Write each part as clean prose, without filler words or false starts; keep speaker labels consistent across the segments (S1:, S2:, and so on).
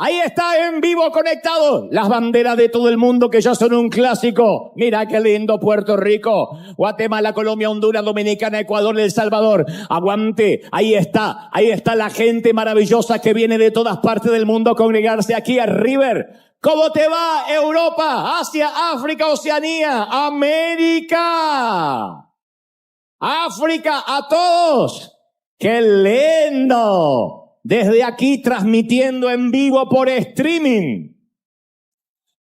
S1: Ahí está en vivo conectado. Las banderas de todo el mundo que ya son un clásico. Mira qué lindo Puerto Rico. Guatemala, Colombia, Honduras, Dominicana, Ecuador, El Salvador. Aguante. Ahí está la gente maravillosa que viene de todas partes del mundo a congregarse aquí a River. ¿Cómo te va Europa, Asia, África, Oceanía, América? África, a todos. ¡Qué lindo! Desde aquí transmitiendo en vivo por streaming.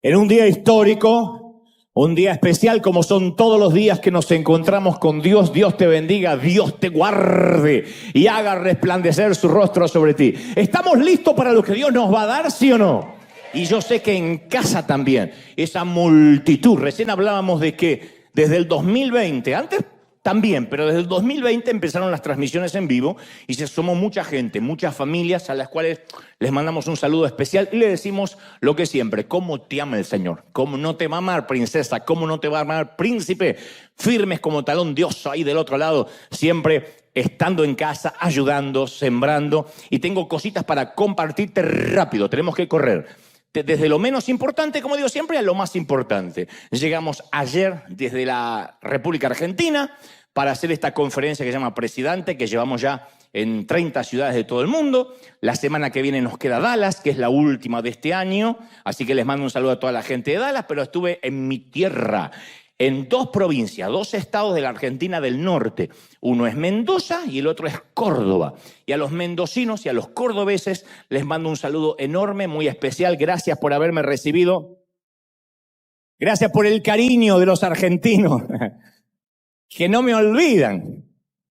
S1: En un día histórico, un día especial como son todos los días que nos encontramos con Dios. Dios te bendiga, Dios te guarde y haga resplandecer su rostro sobre ti. ¿Estamos listos para lo que Dios nos va a dar, sí o no? Y yo sé que en casa también, esa multitud. Recién hablábamos de que desde el 2020, antes también, pero desde el 2020 empezaron las transmisiones en vivo y se sumó mucha gente, muchas familias a las cuales les mandamos un saludo especial y le decimos lo que siempre: ¿cómo te ama el Señor? ¿Cómo no te va a amar, princesa? ¿Cómo no te va a amar, príncipe? Firmes como talón, Dios ahí del otro lado, siempre estando en casa, ayudando, sembrando. Y tengo cositas para compartirte rápido, tenemos que correr. Desde lo menos importante, como digo siempre, a lo más importante. Llegamos ayer desde la República Argentina para hacer esta conferencia que se llama Presidente, que llevamos ya en 30 ciudades de todo el mundo. La semana que viene nos queda Dallas, que es la última de este año. Así que les mando un saludo a toda la gente de Dallas, pero estuve en mi tierra, en 2 provincias, 2 estados de la Argentina del norte. Uno es Mendoza y el otro es Córdoba. Y a los mendocinos y a los cordobeses les mando un saludo enorme, muy especial. Gracias por haberme recibido. Gracias por el cariño de los argentinos, que no me olvidan.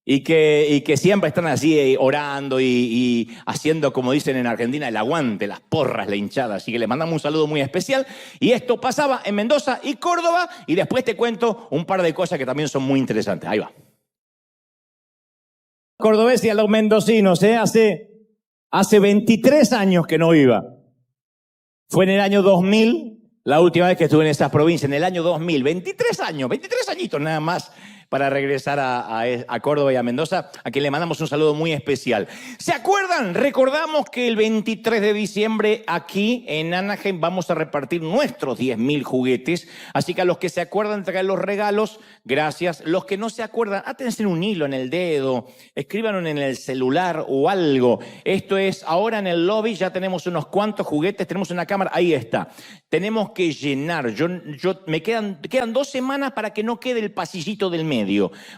S1: Y que siempre están así orando y haciendo, como dicen en Argentina, el aguante, las porras, la hinchada. Así que les mandamos un saludo muy especial. Y esto pasaba en Mendoza y Córdoba. Y después te cuento un par de cosas que también son muy interesantes. Ahí va. Cordobés y a los mendocinos, hace 23 años que no iba. Fue en el año 2000, la última vez que estuve en esas provincias, en el año 2000. 23 añitos nada más, para regresar a Córdoba y a Mendoza, a quien le mandamos un saludo muy especial. ¿Se acuerdan? Recordamos que el 23 de diciembre aquí en Anaheim vamos a repartir nuestros 10.000 juguetes. Así que a los que se acuerdan traer los regalos, gracias. Los que no se acuerdan, átense un hilo en el dedo, escríbanlo en el celular o algo. Esto es, ahora en el lobby ya tenemos unos cuantos juguetes, tenemos una cámara, ahí está. Tenemos que llenar. Me quedan 2 semanas para que no quede el pasillito del medio.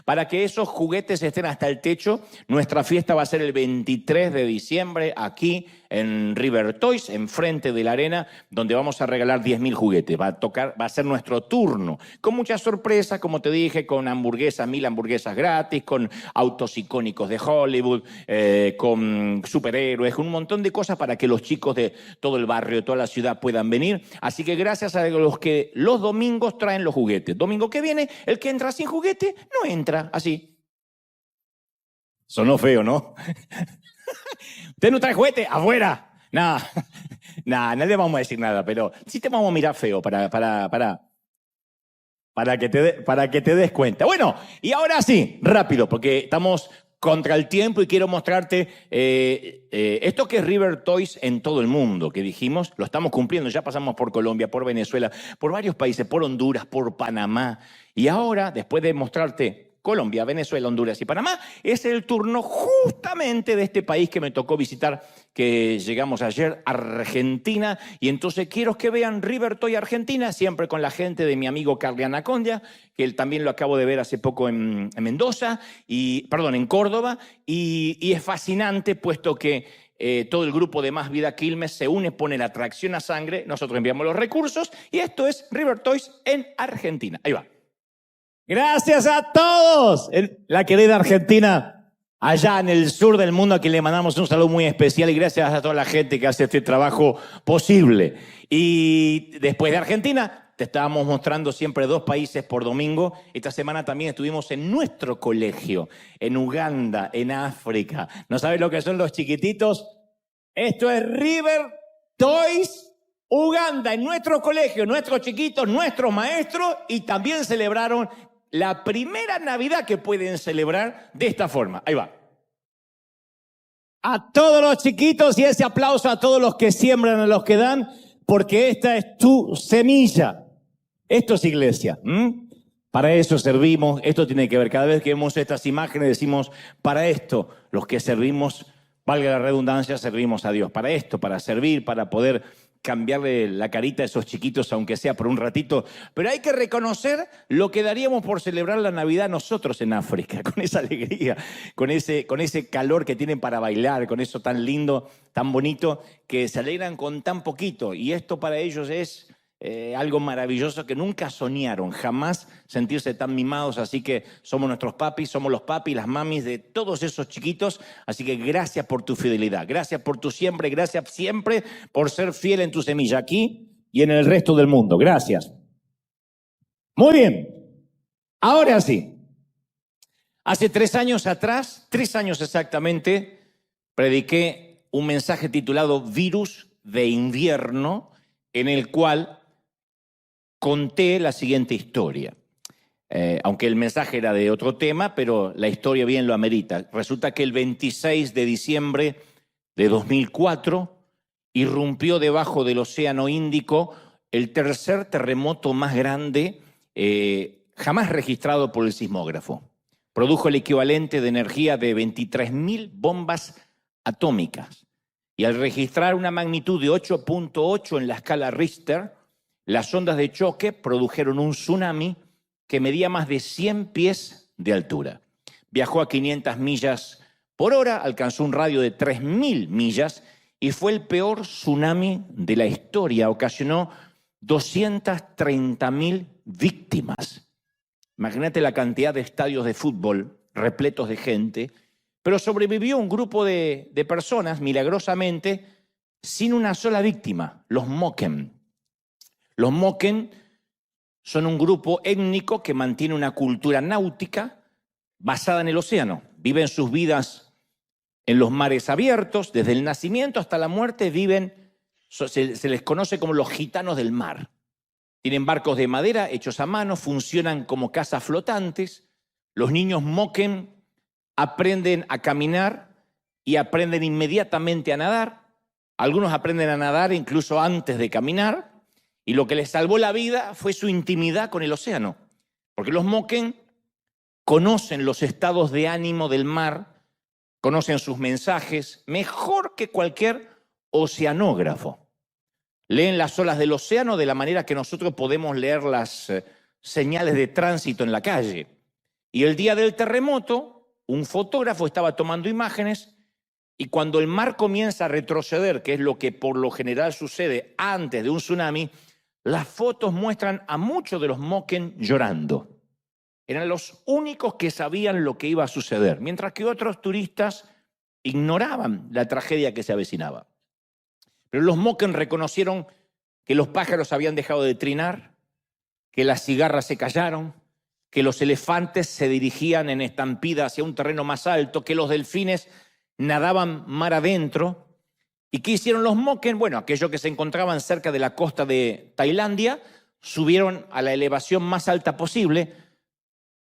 S1: Para que esos juguetes estén hasta el techo. Nuestra fiesta va a ser el 23 de diciembre aquí en River Toys, enfrente de la arena, donde vamos a regalar 10.000 juguetes. Va a ser nuestro turno, con muchas sorpresas, como te dije, con 1.000 hamburguesas gratis, con autos icónicos de Hollywood, con superhéroes, con un montón de cosas para que los chicos de todo el barrio, de toda la ciudad puedan venir. Así que gracias a los que los domingos traen los juguetes. Domingo que viene, el que entra sin juguete, no entra, así. Sonó feo, ¿no? ¿Usted no trae juguete? ¡Afuera! No le vamos a decir nada, pero sí te vamos a mirar feo para que te des cuenta. Bueno, y ahora sí, rápido, porque estamos contra el tiempo y quiero mostrarte esto que es River Toys en todo el mundo, que dijimos, lo estamos cumpliendo. Ya pasamos por Colombia, por Venezuela, por varios países, por Honduras, por Panamá. Y ahora, después de mostrarte Colombia, Venezuela, Honduras y Panamá, es el turno justamente de este país que me tocó visitar, que llegamos ayer, Argentina. Y entonces quiero que vean River Toy Argentina, siempre con la gente de mi amigo Carly Anacondia, que él también lo acabo de ver hace poco en Mendoza, en Córdoba. Y es fascinante, puesto que todo el grupo de Más Vida Quilmes se une, pone la tracción a sangre, nosotros enviamos los recursos, y esto es River Toys en Argentina. Ahí va. Gracias a todos. La querida Argentina, allá en el sur del mundo, a quien le mandamos un saludo muy especial, y gracias a toda la gente que hace este trabajo posible. Y después de Argentina, te estábamos mostrando siempre 2 países por domingo. Esta semana también estuvimos en nuestro colegio, en Uganda, en África. ¿No sabes lo que son los chiquititos? Esto es River Toys Uganda, en nuestro colegio, nuestros chiquitos, nuestros maestros, y también celebraron la primera Navidad que pueden celebrar de esta forma. Ahí va. a todos los chiquitos y ese aplauso a todos los que siembran, a los que dan, porque esta es tu semilla. Esto es iglesia. Para eso servimos, esto tiene que ver. Cada vez que vemos estas imágenes decimos, para esto, los que servimos, valga la redundancia, servimos a Dios. Para esto, para servir, para poder cambiarle la carita a esos chiquitos, aunque sea por un ratito. Pero hay que reconocer lo que daríamos por celebrar la Navidad nosotros en África, con esa alegría, con ese calor que tienen para bailar, con eso tan lindo, tan bonito, que se alegran con tan poquito. Y esto para ellos es algo maravilloso que nunca soñaron, jamás sentirse tan mimados. Así que somos nuestros papis, somos los papis, las mamis de todos esos chiquitos. Así que gracias por tu fidelidad, gracias por tu siempre, gracias siempre por ser fiel en tu semilla aquí y en el resto del mundo. Gracias. Muy bien, ahora sí. Hace 3 años atrás, 3 años exactamente, prediqué un mensaje titulado Virus de Invierno, en el cual conté la siguiente historia. Aunque el mensaje era de otro tema, pero la historia bien lo amerita. Resulta que el 26 de diciembre de 2004 irrumpió debajo del Océano Índico el tercer terremoto más grande jamás registrado por el sismógrafo. Produjo el equivalente de energía de 23.000 bombas atómicas. Y al registrar una magnitud de 8.8 en la escala Richter, las ondas de choque produjeron un tsunami que medía más de 100 pies de altura. Viajó a 500 millas por hora, alcanzó un radio de 3.000 millas y fue el peor tsunami de la historia. Ocasionó 230.000 víctimas. Imagínate la cantidad de estadios de fútbol repletos de gente, pero sobrevivió un grupo de personas, milagrosamente, sin una sola víctima, los Moken. Los Moken son un grupo étnico que mantiene una cultura náutica basada en el océano. Viven sus vidas en los mares abiertos, desde el nacimiento hasta la muerte se les conoce como los gitanos del mar. Tienen barcos de madera hechos a mano, funcionan como casas flotantes. Los niños Moken aprenden a caminar y aprenden inmediatamente a nadar. Algunos aprenden a nadar incluso antes de caminar. Y lo que les salvó la vida fue su intimidad con el océano. Porque los Moken conocen los estados de ánimo del mar, conocen sus mensajes mejor que cualquier oceanógrafo. Leen las olas del océano de la manera que nosotros podemos leer las señales de tránsito en la calle. Y el día del terremoto, un fotógrafo estaba tomando imágenes y cuando el mar comienza a retroceder, que es lo que por lo general sucede antes de un tsunami, las fotos muestran a muchos de los Moken llorando. Eran los únicos que sabían lo que iba a suceder, mientras que otros turistas ignoraban la tragedia que se avecinaba. Pero los Moken reconocieron que los pájaros habían dejado de trinar, que las cigarras se callaron, que los elefantes se dirigían en estampida hacia un terreno más alto, que los delfines nadaban mar adentro. ¿Y qué hicieron los Moken? Bueno, aquellos que se encontraban cerca de la costa de Tailandia subieron a la elevación más alta posible,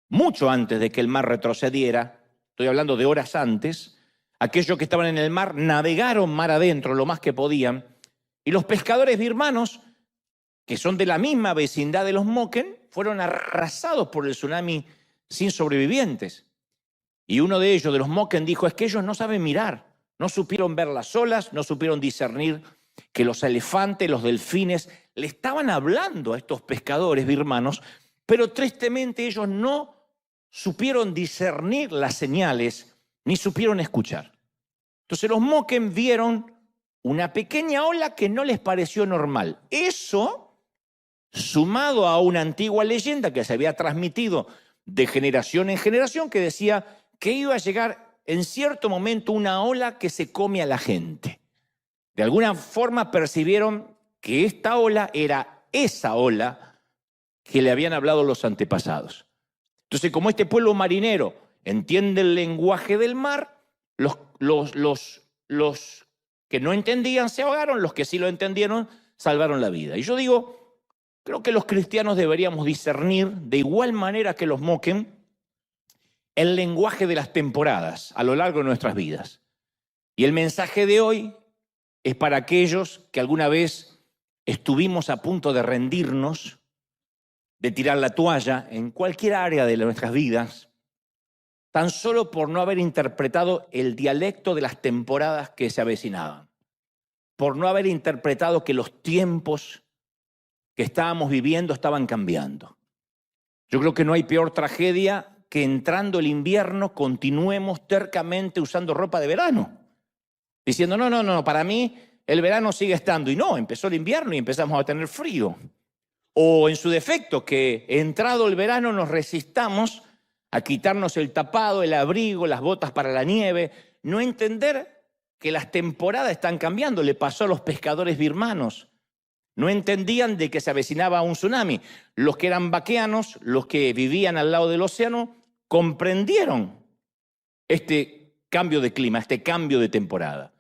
S1: mucho antes de que el mar retrocediera, estoy hablando de horas antes. Aquellos que estaban en el mar navegaron mar adentro lo más que podían, y los pescadores birmanos, que son de la misma vecindad de los Moken, fueron arrasados por el tsunami sin sobrevivientes. Y uno de ellos, de los Moken, dijo, es que ellos no saben mirar. No supieron ver las olas, no supieron discernir que los elefantes, los delfines, le estaban hablando a estos pescadores birmanos, pero tristemente ellos no supieron discernir las señales, ni supieron escuchar. Entonces los Moken vieron una pequeña ola que no les pareció normal. Eso, sumado a una antigua leyenda que se había transmitido de generación en generación, que decía que iba a llegar en cierto momento una ola que se come a la gente. De alguna forma percibieron que esta ola era esa ola que le habían hablado los antepasados. Entonces, como este pueblo marinero entiende el lenguaje del mar, los que no entendían se ahogaron, los que sí lo entendieron salvaron la vida. Y yo digo, creo que los cristianos deberíamos discernir de igual manera que los Moken el lenguaje de las temporadas a lo largo de nuestras vidas. Y el mensaje de hoy es para aquellos que alguna vez estuvimos a punto de rendirnos, de tirar la toalla en cualquier área de nuestras vidas, tan solo por no haber interpretado el dialecto de las temporadas que se avecinaban, por no haber interpretado que los tiempos que estábamos viviendo estaban cambiando. Yo creo que no hay peor tragedia que entrando el invierno continuemos tercamente usando ropa de verano, diciendo no, para mí el verano sigue estando. Y no, empezó el invierno y empezamos a tener frío. O en su defecto, que entrado el verano nos resistamos a quitarnos el tapado, el abrigo, las botas para la nieve, no entender que las temporadas están cambiando. Le pasó a los pescadores birmanos. No entendían de que se avecinaba un tsunami. Los que eran vaqueanos, los que vivían al lado del océano, comprendieron este cambio de clima, este cambio de temporada.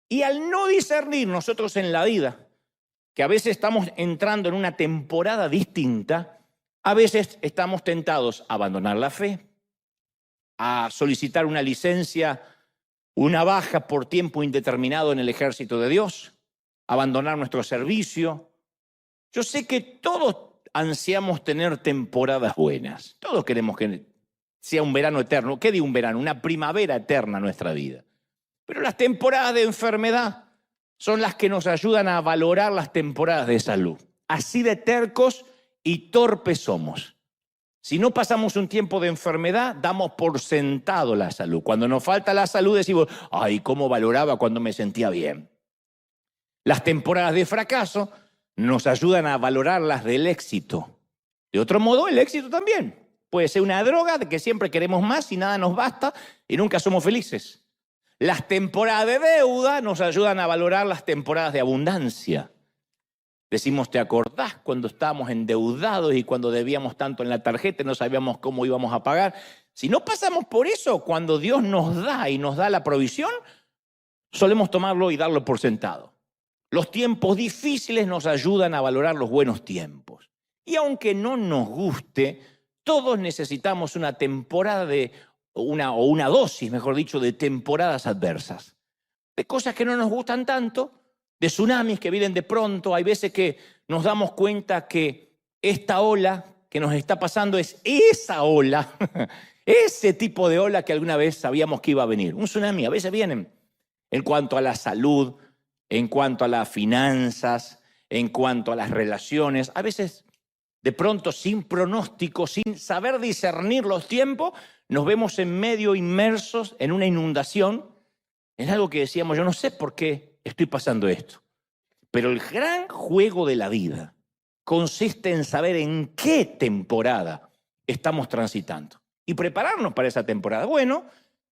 S1: Y al no discernir nosotros en la vida que a veces estamos entrando en una temporada distinta, a veces estamos tentados a abandonar la fe, a solicitar una licencia, una baja por tiempo indeterminado en el ejército de Dios, abandonar nuestro servicio. Yo sé que todos ansiamos tener temporadas buenas. Todos queremos que sea un verano eterno. ¿Qué digo un verano? Una primavera eterna en nuestra vida. Pero las temporadas de enfermedad son las que nos ayudan a valorar las temporadas de salud. Así de tercos y torpes somos. Si no pasamos un tiempo de enfermedad, damos por sentado la salud. Cuando nos falta la salud decimos, ay, cómo valoraba cuando me sentía bien. Las temporadas de fracaso nos ayudan a valorar las del éxito. De otro modo, el éxito también puede ser una droga de que siempre queremos más y nada nos basta y nunca somos felices. Las temporadas de deuda nos ayudan a valorar las temporadas de abundancia. Decimos, ¿te acordás cuando estábamos endeudados y cuando debíamos tanto en la tarjeta y no sabíamos cómo íbamos a pagar? Si no pasamos por eso, cuando Dios nos da y nos da la provisión, solemos tomarlo y darlo por sentado. Los tiempos difíciles nos ayudan a valorar los buenos tiempos. Y aunque no nos guste, todos necesitamos una temporada una dosis, mejor dicho, de temporadas adversas. De cosas que no nos gustan tanto, de tsunamis que vienen de pronto. Hay veces que nos damos cuenta que esta ola que nos está pasando es esa ola, ese tipo de ola que alguna vez sabíamos que iba a venir. Un tsunami, a veces vienen en cuanto a la salud, en cuanto a las finanzas, en cuanto a las relaciones. A veces, de pronto, sin pronóstico, sin saber discernir los tiempos, nos vemos en medio inmersos en una inundación, en algo que decíamos, yo no sé por qué estoy pasando esto. Pero el gran juego de la vida consiste en saber en qué temporada estamos transitando y prepararnos para esa temporada. Bueno,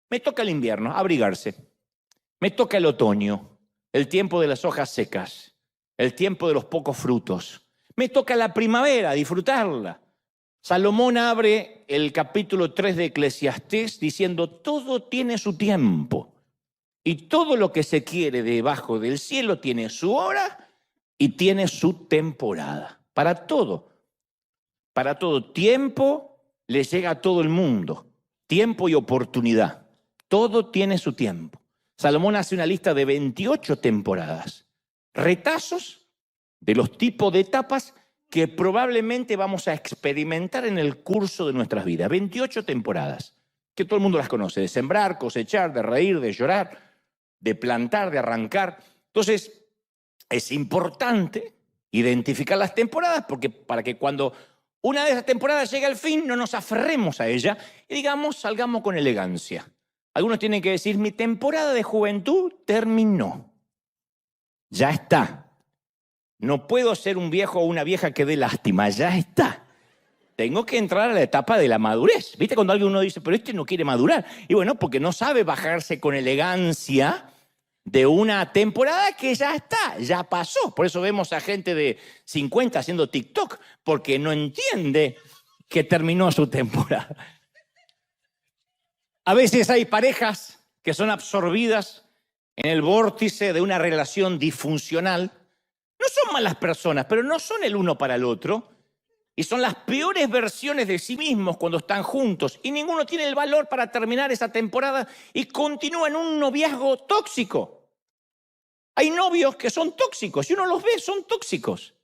S1: me toca el invierno, abrigarse. Me toca el otoño, el tiempo de las hojas secas, el tiempo de los pocos frutos. Me toca la primavera, disfrutarla. Salomón abre el capítulo 3 de Eclesiastés diciendo, todo tiene su tiempo y todo lo que se quiere debajo del cielo tiene su hora y tiene su temporada. Para todo tiempo le llega a todo el mundo, tiempo y oportunidad. Todo tiene su tiempo. Salomón hace una lista de 28 temporadas, retazos de los tipos de etapas que probablemente vamos a experimentar en el curso de nuestras vidas. 28 temporadas, que todo el mundo las conoce, de sembrar, cosechar, de reír, de llorar, de plantar, de arrancar. Entonces, es importante identificar las temporadas porque para que cuando una de esas temporadas llegue al fin, no nos aferremos a ella y digamos, salgamos con elegancia. Algunos tienen que decir, mi temporada de juventud terminó. Ya está. No puedo ser un viejo o una vieja que dé lástima, ya está. Tengo que entrar a la etapa de la madurez. ¿Viste cuando alguien uno dice, pero este no quiere madurar? Y bueno, porque no sabe bajarse con elegancia de una temporada que ya está, ya pasó. Por eso vemos a gente de 50 haciendo TikTok, porque no entiende que terminó su temporada. A veces hay parejas que son absorbidas en el vórtice de una relación disfuncional. No son malas personas, pero no son el uno para el otro. Y son las peores versiones de sí mismos cuando están juntos. Y ninguno tiene el valor para terminar esa temporada y continúa en un noviazgo tóxico. Hay novios que son tóxicos y uno los ve, son tóxicos.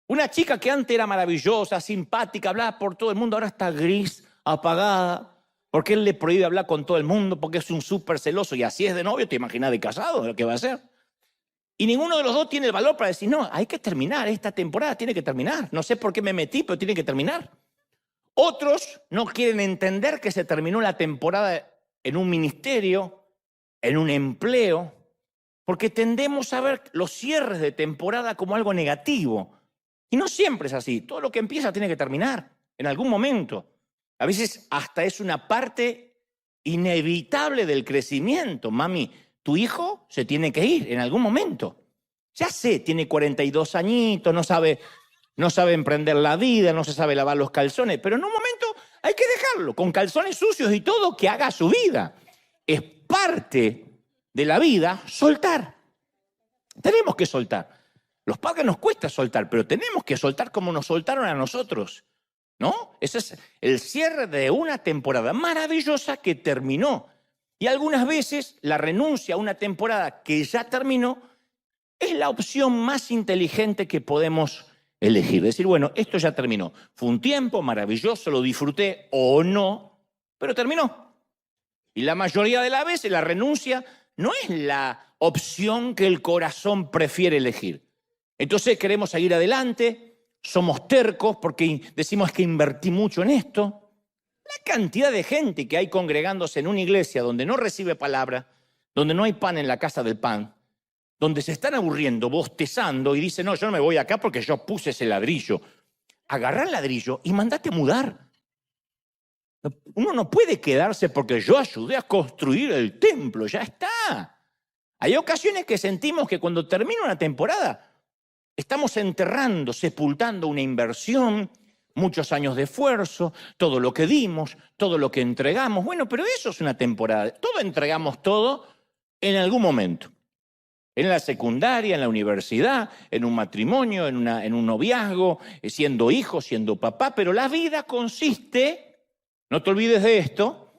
S1: Una chica que antes era maravillosa, simpática, hablaba por todo el mundo, ahora está gris, apagada, porque él le prohíbe hablar con todo el mundo, porque es un súper celoso. Y así es de novio, te imaginas de casado, lo que va a hacer. Y ninguno de los dos tiene el valor para decir, no, hay que terminar, esta temporada tiene que terminar. No sé por qué me metí, pero tiene que terminar. Otros no quieren entender que se terminó la temporada en un ministerio, en un empleo, porque tendemos a ver los cierres de temporada como algo negativo. Y no siempre es así. Todo lo que empieza tiene que terminar en algún momento. A veces hasta es una parte inevitable del crecimiento. Mami, tu hijo se tiene que ir en algún momento. Ya sé, tiene 42 añitos, no sabe emprender la vida, no se sabe lavar los calzones, pero en un momento hay que dejarlo, con calzones sucios y todo, que haga su vida. Es parte de la vida soltar. Tenemos que soltar. Los padres nos cuesta soltar, pero tenemos que soltar como nos soltaron a nosotros, ¿no? Ese es el cierre de una temporada maravillosa que terminó. Y algunas veces la renuncia a una temporada que ya terminó es la opción más inteligente que podemos elegir. Decir, bueno, esto ya terminó. Fue un tiempo maravilloso, lo disfruté o no, pero terminó. Y la mayoría de las veces la renuncia no es la opción que el corazón prefiere elegir. Entonces queremos seguir adelante, somos tercos porque decimos que invertí mucho en esto. La cantidad de gente que hay congregándose en una iglesia donde no recibe palabra, donde no hay pan en la casa del pan, donde se están aburriendo, bostezando y dicen, no, yo no me voy acá porque yo puse ese ladrillo. Agarrá el ladrillo y mandate a mudar. Uno no puede quedarse porque yo ayudé a construir el templo, ya está. Hay ocasiones que sentimos que cuando termina una temporada estamos enterrando, sepultando una inversión, muchos años de esfuerzo, todo lo que dimos, todo lo que entregamos. Bueno, pero eso es una temporada. Todo entregamos todo en algún momento. En la secundaria, en la universidad, en un matrimonio, en un noviazgo, siendo hijo, siendo papá. Pero la vida consiste, no te olvides de esto,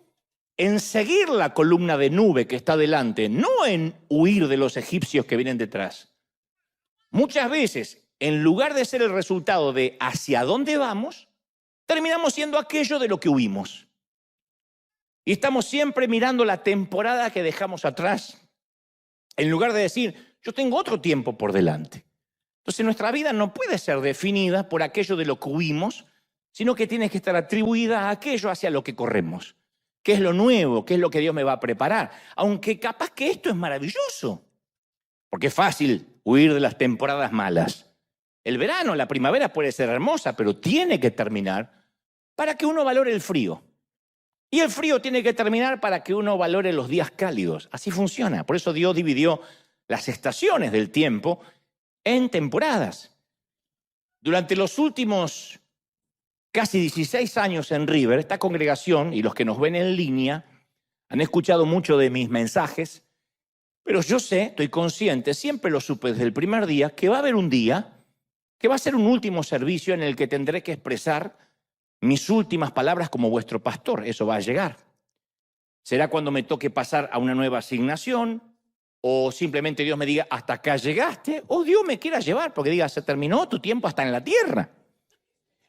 S1: en seguir la columna de nube que está delante, no en huir de los egipcios que vienen detrás. Muchas veces, en lugar de ser el resultado de hacia dónde vamos, terminamos siendo aquello de lo que huimos. Y estamos siempre mirando la temporada que dejamos atrás, en lugar de decir, yo tengo otro tiempo por delante. Entonces nuestra vida no puede ser definida por aquello de lo que huimos, sino que tiene que estar atribuida a aquello hacia lo que corremos. ¿Qué es lo nuevo? ¿Qué es lo que Dios me va a preparar? Aunque capaz que esto es maravilloso. Porque es fácil huir de las temporadas malas. El verano, la primavera puede ser hermosa, pero tiene que terminar para que uno valore el frío. Y el frío tiene que terminar para que uno valore los días cálidos. Así funciona. Por eso Dios dividió las estaciones del tiempo en temporadas. Durante los últimos casi 16 años en River, esta congregación y los que nos ven en línea han escuchado mucho de mis mensajes. Pero yo sé, estoy consciente, siempre lo supe desde el primer día, que va a haber un día que va a ser un último servicio en el que tendré que expresar mis últimas palabras como vuestro pastor. Eso va a llegar. Será cuando me toque pasar a una nueva asignación, o simplemente Dios me diga, hasta acá llegaste, o Dios me quiera llevar, porque diga, se terminó tu tiempo hasta en la tierra.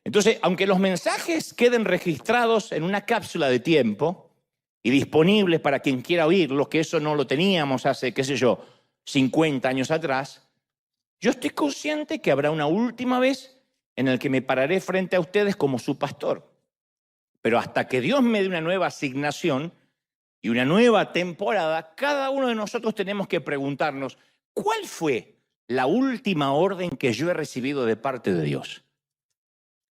S1: Entonces, aunque los mensajes queden registrados en una cápsula de tiempo, y disponibles para quien quiera oírlos, que eso no lo teníamos hace, qué sé yo, 50 años atrás, yo estoy consciente que habrá una última vez en la que me pararé frente a ustedes como su pastor. Pero hasta que Dios me dé una nueva asignación y una nueva temporada, cada uno de nosotros tenemos que preguntarnos, ¿cuál fue la última orden que yo he recibido de parte de Dios?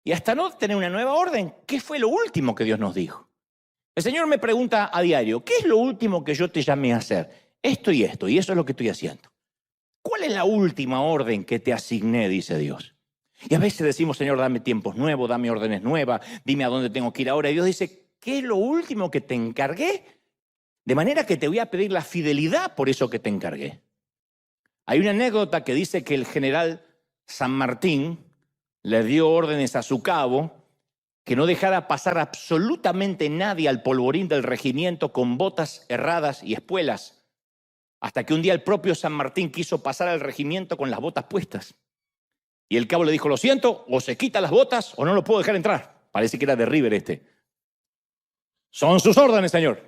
S1: Y hasta no tener una nueva orden, ¿qué fue lo último que Dios nos dijo? El Señor me pregunta a diario, ¿qué es lo último que yo te llamé a hacer? Esto, y eso es lo que estoy haciendo. ¿Cuál es la última orden que te asigné? Dice Dios. Y a veces decimos, Señor, dame tiempos nuevos, dame órdenes nuevas, dime a dónde tengo que ir ahora. Y Dios dice, ¿qué es lo último que te encargué? De manera que te voy a pedir la fidelidad por eso que te encargué. Hay una anécdota que dice que el general San Martín le dio órdenes a su cabo que no dejara pasar absolutamente nadie al polvorín del regimiento con botas erradas y espuelas, hasta que un día el propio San Martín quiso pasar al regimiento con las botas puestas. Y el cabo le dijo, lo siento, o se quita las botas o no lo puedo dejar entrar. Parece que era de River este. Son sus órdenes, señor.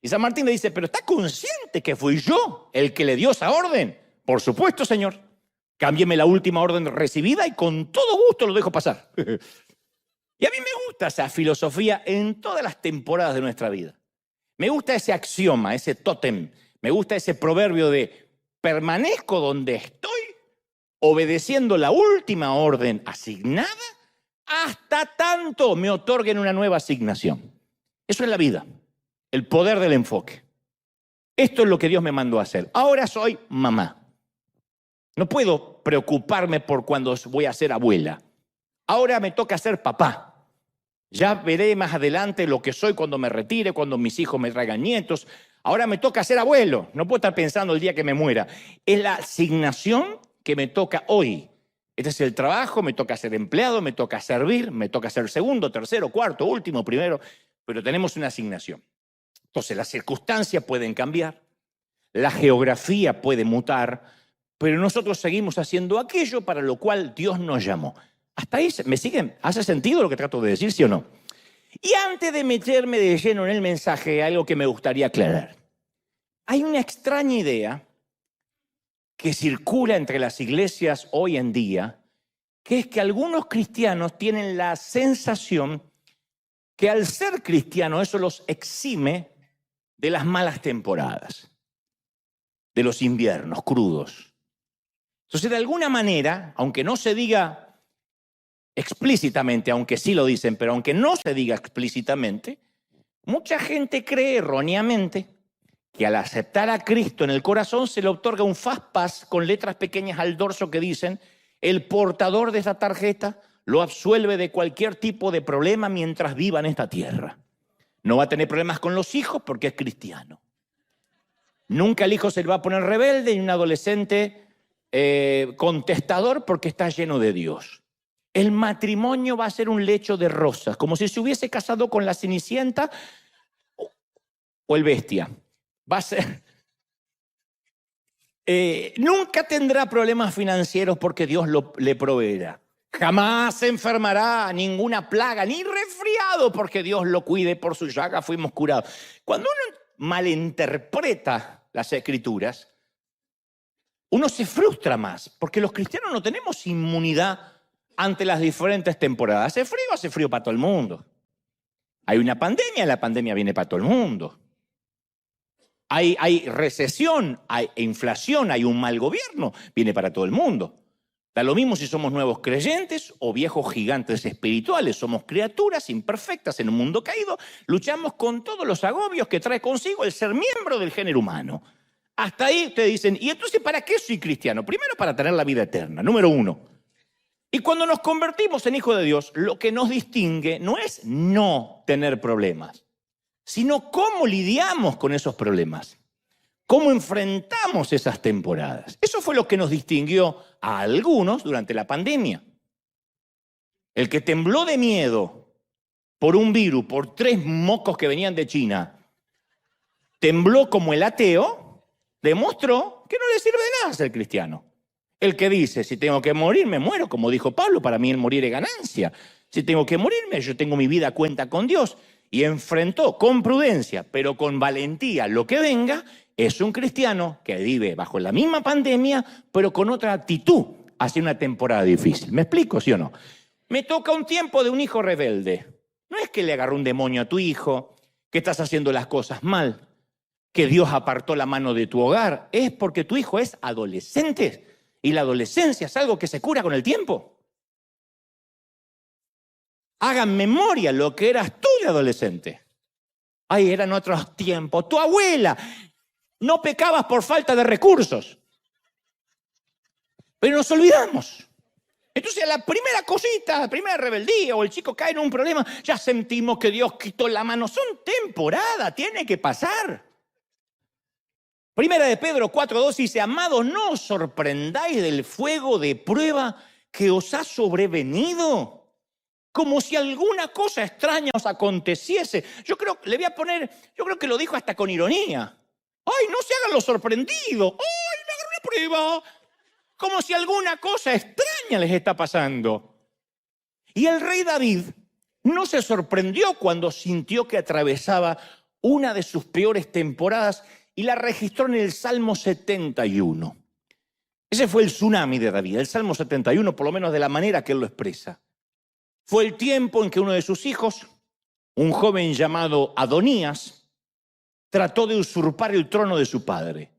S1: Y San Martín le dice, pero ¿está consciente que fui yo el que le dio esa orden? Por supuesto, señor. Cámbieme la última orden recibida y con todo gusto lo dejo pasar. Y a mí me gusta esa filosofía en todas las temporadas de nuestra vida. Me gusta ese axioma, ese tótem. Me gusta ese proverbio de permanezco donde estoy, obedeciendo la última orden asignada, hasta tanto me otorguen una nueva asignación. Eso es la vida, el poder del enfoque. Esto es lo que Dios me mandó a hacer. Ahora soy mamá. No puedo preocuparme por cuando voy a ser abuela. Ahora me toca ser papá. Ya veré más adelante lo que soy cuando me retire, cuando mis hijos me traigan nietos. Ahora me toca ser abuelo. No puedo estar pensando el día que me muera. Es la asignación que me toca hoy. Este es el trabajo, me toca ser empleado, me toca servir, me toca ser segundo, tercero, cuarto, último, primero. Pero tenemos una asignación. Entonces las circunstancias pueden cambiar, la geografía puede mutar, pero nosotros seguimos haciendo aquello para lo cual Dios nos llamó. ¿Hasta ahí me siguen? ¿Hace sentido lo que trato de decir, sí o no? Y antes de meterme de lleno en el mensaje, algo que me gustaría aclarar. Hay una extraña idea que circula entre las iglesias hoy en día, que es que algunos cristianos tienen la sensación que al ser cristiano eso los exime de las malas temporadas, de los inviernos crudos. Entonces, de alguna manera, aunque no se diga explícitamente, aunque sí lo dicen, pero aunque no se diga explícitamente, mucha gente cree erróneamente que al aceptar a Cristo en el corazón se le otorga un fast pass con letras pequeñas al dorso que dicen el portador de esa tarjeta lo absuelve de cualquier tipo de problema mientras viva en esta tierra. No va a tener problemas con los hijos porque es cristiano. Nunca el hijo se le va a poner rebelde y un adolescente contestador porque está lleno de Dios. El matrimonio va a ser un lecho de rosas, como si se hubiese casado con la Cenicienta o el Bestia. Va a ser... nunca tendrá problemas financieros porque Dios le proveerá. Jamás se enfermará, ninguna plaga, ni resfriado porque Dios lo cuide, por su llaga fuimos curados. Cuando uno malinterpreta las Escrituras, uno se frustra más, porque los cristianos no tenemos inmunidad ante las diferentes temporadas. Hace frío para todo el mundo. Hay una pandemia, la pandemia viene para todo el mundo. Hay recesión, hay inflación, hay un mal gobierno, viene para todo el mundo. Da lo mismo si somos nuevos creyentes o viejos gigantes espirituales. Somos criaturas imperfectas en un mundo caído. Luchamos con todos los agobios que trae consigo el ser miembro del género humano. Hasta ahí te dicen, ¿y entonces para qué soy cristiano? Primero para tener la vida eterna, número uno. Y cuando nos convertimos en hijos de Dios, lo que nos distingue no es no tener problemas, sino cómo lidiamos con esos problemas. ¿Cómo enfrentamos esas temporadas? Eso fue lo que nos distinguió a algunos durante la pandemia. El que tembló de miedo por un virus, por 3 mocos que venían de China, tembló como el ateo, demostró que no le sirve de nada ser cristiano. El que dice, si tengo que morir, me muero, como dijo Pablo, para mí el morir es ganancia. Si tengo que morirme, yo tengo mi vida a cuenta con Dios. Y enfrentó con prudencia, pero con valentía, lo que venga. Es un cristiano que vive bajo la misma pandemia, pero con otra actitud hacia una temporada difícil. ¿Me explico, sí o no? Me toca un tiempo de un hijo rebelde. No es que le agarró un demonio a tu hijo, que estás haciendo las cosas mal, que Dios apartó la mano de tu hogar. Es porque tu hijo es adolescente y la adolescencia es algo que se cura con el tiempo. Hagan memoria lo que eras tú de adolescente. Ay, eran otros tiempos. Tu abuela... No pecabas por falta de recursos. Pero nos olvidamos. Entonces la primera cosita, la primera rebeldía o el chico cae en un problema, ya sentimos que Dios quitó la mano. Son temporada, tiene que pasar. Primera de Pedro 4:2 dice, amados, no os sorprendáis del fuego de prueba
S2: que os ha sobrevenido, como si alguna cosa extraña os aconteciese. Yo creo que lo dijo hasta con ironía. ¡Ay, no se hagan los sorprendidos! ¡Ay, me agarró una prueba! Como si alguna cosa extraña les está pasando. Y el rey David no se sorprendió cuando sintió que atravesaba una de sus peores temporadas y la registró en el Salmo 71. Ese fue el tsunami de David, el Salmo 71, por lo menos de la manera que él lo expresa. Fue el tiempo en que uno de sus hijos, un joven llamado Adonías, trató de usurpar el trono de su padre.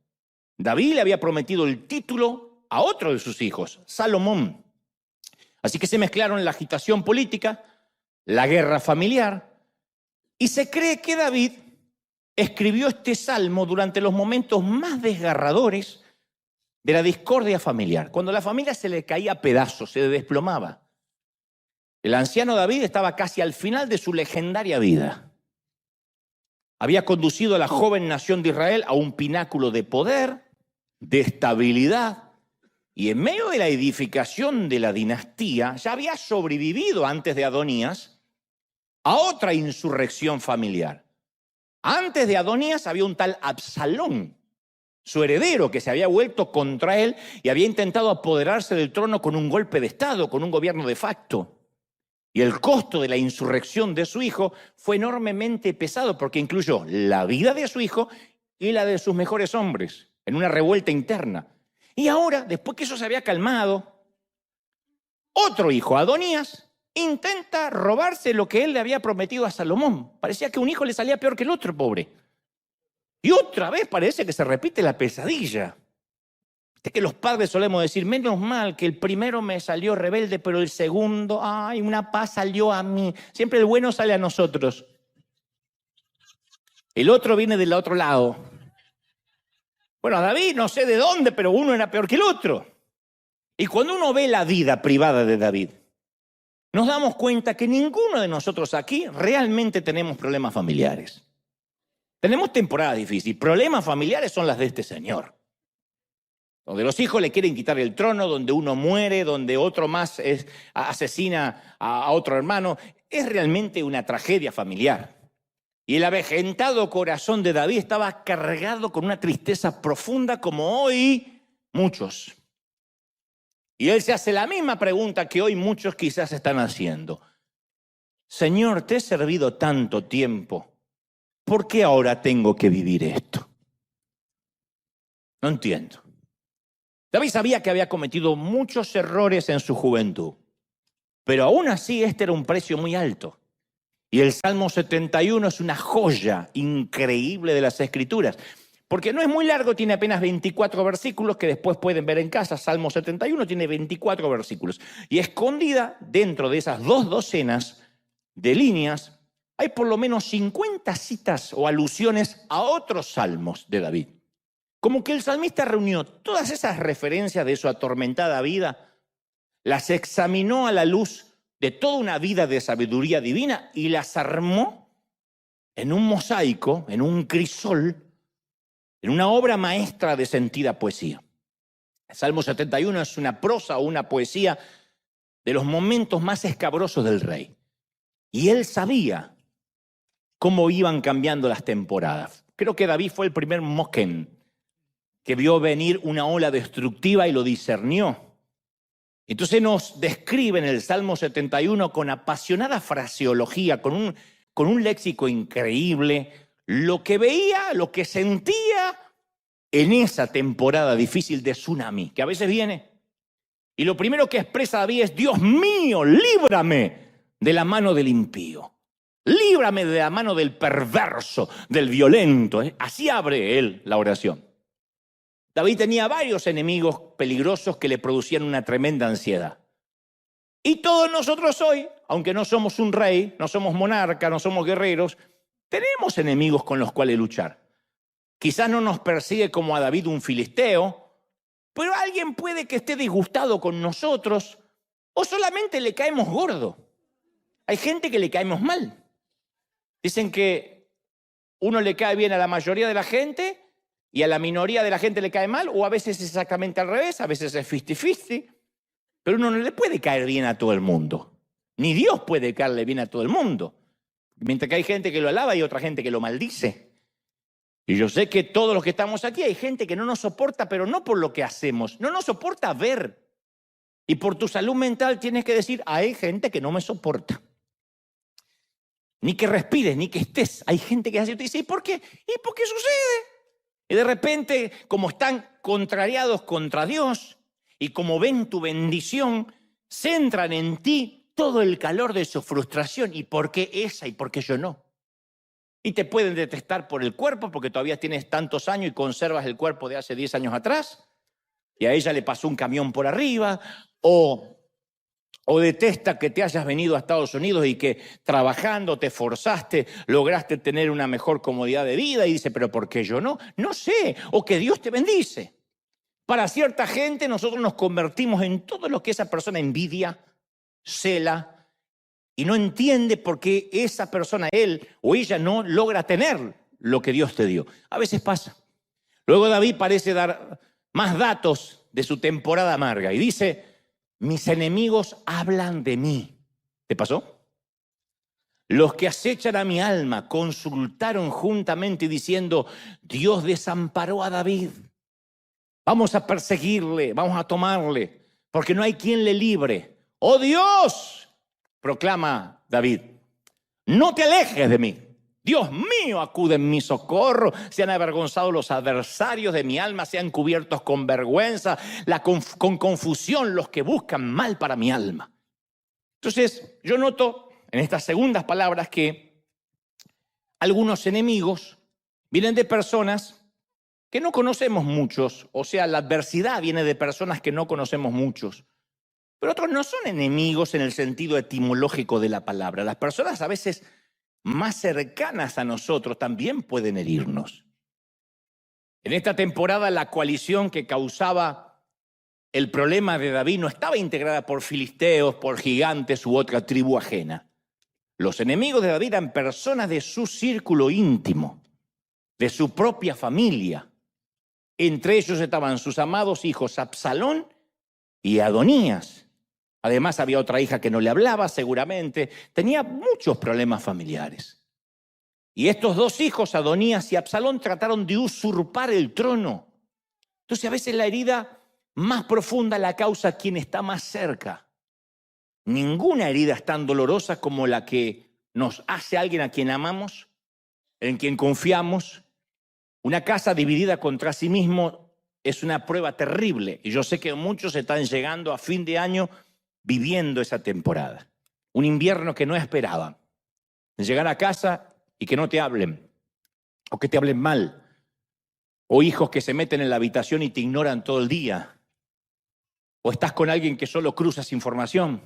S2: David le había prometido el título a otro de sus hijos, Salomón. Así que se mezclaron la agitación política, la guerra familiar, y se cree que David escribió este salmo durante los momentos más desgarradores de la discordia familiar, cuando la familia se le caía a pedazos, se desplomaba. El anciano David estaba casi al final de su legendaria vida. Había conducido a la joven nación de Israel a un pináculo de poder, de estabilidad, y en medio de la edificación de la dinastía ya había sobrevivido antes de Adonías a otra insurrección familiar. Antes de Adonías había un tal Absalón, su heredero, que se había vuelto contra él y había intentado apoderarse del trono con un golpe de estado, con un gobierno de facto. Y el costo de la insurrección de su hijo fue enormemente pesado porque incluyó la vida de su hijo y la de sus mejores hombres en una revuelta interna. Y ahora, después que eso se había calmado, otro hijo, Adonías, intenta robarse lo que él le había prometido a Salomón. Parecía que un hijo le salía peor que el otro, pobre. Y otra vez parece que se repite la pesadilla. Viste que los padres solemos decir, menos mal que el primero me salió rebelde, pero el segundo, ay, una paz salió a mí. Siempre el bueno sale a nosotros. El otro viene del otro lado. Bueno, a David no sé de dónde, pero uno era peor que el otro. Y cuando uno ve la vida privada de David, nos damos cuenta que ninguno de nosotros aquí realmente tenemos problemas familiares. Tenemos temporadas difíciles. Problemas familiares son las de este señor. Donde los hijos le quieren quitar el trono, donde uno muere, donde otro más asesina a otro hermano. Es realmente una tragedia familiar. Y el avejentado corazón de David estaba cargado con una tristeza profunda como hoy muchos. Y él se hace la misma pregunta que hoy muchos quizás están haciendo. Señor, te he servido tanto tiempo. ¿Por qué ahora tengo que vivir esto? No entiendo. David sabía que había cometido muchos errores en su juventud, pero aún así este era un precio muy alto. Y el Salmo 71 es una joya increíble de las Escrituras, porque no es muy largo, tiene apenas 24 versículos que después pueden ver en casa. Salmo 71 tiene 24 versículos. Y escondida dentro de esas 2 docenas de líneas, hay por lo menos 50 citas o alusiones a otros salmos de David. Como que el salmista reunió todas esas referencias de su atormentada vida, las examinó a la luz de toda una vida de sabiduría divina y las armó en un mosaico, en un crisol, en una obra maestra de sentida poesía. El Salmo 71 es una prosa o una poesía de los momentos más escabrosos del rey. Y él sabía cómo iban cambiando las temporadas. Creo que David fue el primer Moquén que vio venir una ola destructiva y lo discernió. Entonces nos describe en el Salmo 71 con apasionada fraseología, con un léxico increíble, lo que veía, lo que sentía en esa temporada difícil de tsunami, que a veces viene. Y lo primero que expresa David es, Dios mío, líbrame de la mano del impío. Líbrame de la mano del perverso, del violento. Así abre él la oración. David tenía varios enemigos peligrosos que le producían una tremenda ansiedad. Y todos nosotros hoy, aunque no somos un rey, no somos monarca, no somos guerreros, tenemos enemigos con los cuales luchar. Quizás no nos persigue como a David un filisteo, pero alguien puede que esté disgustado con nosotros o solamente le caemos gordo. Hay gente que le caemos mal. Dicen que uno le cae bien a la mayoría de la gente y a la minoría de la gente le cae mal, o a veces es exactamente al revés, a veces es 50-50. Pero uno no le puede caer bien a todo el mundo. Ni Dios puede caerle bien a todo el mundo. Mientras que hay gente que lo alaba y otra gente que lo maldice. Y yo sé que todos los que estamos aquí hay gente que no nos soporta, pero no por lo que hacemos. No nos soporta ver. Y por tu salud mental tienes que decir, hay gente que no me soporta. Ni que respires, ni que estés. Hay gente que hace y te dice, ¿y por qué? ¿Y por qué sucede? Y de repente, como están contrariados contra Dios y como ven tu bendición, centran en ti todo el calor de su frustración. ¿Y por qué esa y por qué yo no? Y te pueden detestar por el cuerpo porque todavía tienes tantos años y conservas el cuerpo de hace 10 años atrás. Y a ella le pasó un camión por arriba. O detesta que te hayas venido a Estados Unidos y que trabajando te esforzaste, lograste tener una mejor comodidad de vida y dice, pero ¿por qué yo no? No sé, o que Dios te bendice. Para cierta gente nosotros nos convertimos en todo lo que esa persona envidia, cela y no entiende por qué esa persona, él o ella no logra tener lo que Dios te dio. A veces pasa. Luego David parece dar más datos de su temporada amarga y dice, mis enemigos hablan de mí. ¿Te pasó? Los que acechan a mi alma consultaron juntamente diciendo, Dios desamparó a David. Vamos a perseguirle, vamos a tomarle, porque no hay quien le libre. ¡Oh Dios! Proclama David, no te alejes de mí. Dios mío, acude en mi socorro. Sean avergonzados los adversarios de mi alma, sean cubiertos con vergüenza, con confusión los que buscan mal para mi alma. Entonces, yo noto en estas segundas palabras que algunos enemigos vienen de personas que no conocemos muchos. O sea, la adversidad viene de personas que no conocemos muchos. Pero otros no son enemigos en el sentido etimológico de la palabra. Las personas a veces más cercanas a nosotros también pueden herirnos. En esta temporada la coalición que causaba el problema de David no estaba integrada por filisteos, por gigantes u otra tribu ajena. Los enemigos de David eran personas de su círculo íntimo, de su propia familia. Entre ellos estaban sus amados hijos Absalón y Adonías. Además había otra hija que no le hablaba seguramente. Tenía muchos problemas familiares. Y estos dos hijos, Adonías y Absalón, trataron de usurpar el trono. Entonces a veces la herida más profunda la causa quien está más cerca. Ninguna herida es tan dolorosa como la que nos hace alguien a quien amamos, en quien confiamos. Una casa dividida contra sí mismo es una prueba terrible. Y yo sé que muchos están llegando a fin de año viviendo esa temporada. Un invierno que no esperaban. Llegar a casa y que no te hablen, o que te hablen mal, o hijos que se meten en la habitación y te ignoran todo el día, o estás con alguien que solo cruzas información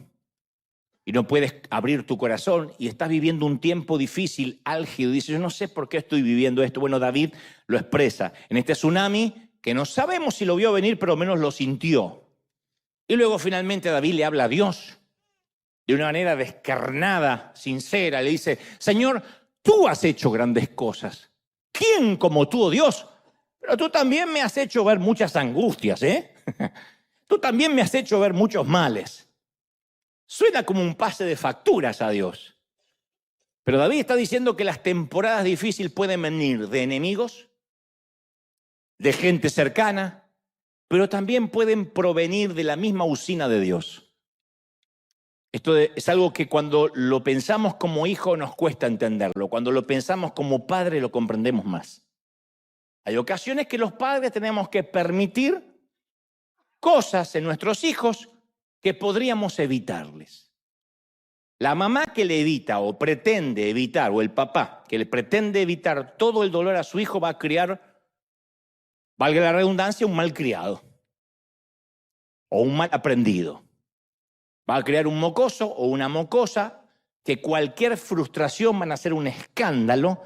S2: y no puedes abrir tu corazón y estás viviendo un tiempo difícil, álgido, y dices, yo no sé por qué estoy viviendo esto. Bueno, David lo expresa en este tsunami que no sabemos si lo vio venir, pero al menos lo sintió. Y luego finalmente David le habla a Dios de una manera descarnada, sincera. Le dice, Señor, tú has hecho grandes cosas. ¿Quién como tú, oh Dios? Pero tú también me has hecho ver muchas angustias, ¿eh? Tú también me has hecho ver muchos males. Suena como un pase de facturas a Dios. Pero David está diciendo que las temporadas difíciles pueden venir de enemigos, de gente cercana, pero también pueden provenir de la misma usina de Dios. Esto es algo que cuando lo pensamos como hijo nos cuesta entenderlo. Cuando lo pensamos como padre lo comprendemos más. Hay ocasiones que los padres tenemos que permitir cosas en nuestros hijos que podríamos evitarles. La mamá que le evita o pretende evitar, o el papá que le pretende evitar todo el dolor a su hijo va a criar, valga la redundancia, un mal criado o un mal aprendido. Va a crear un mocoso o una mocosa que cualquier frustración van a hacer un escándalo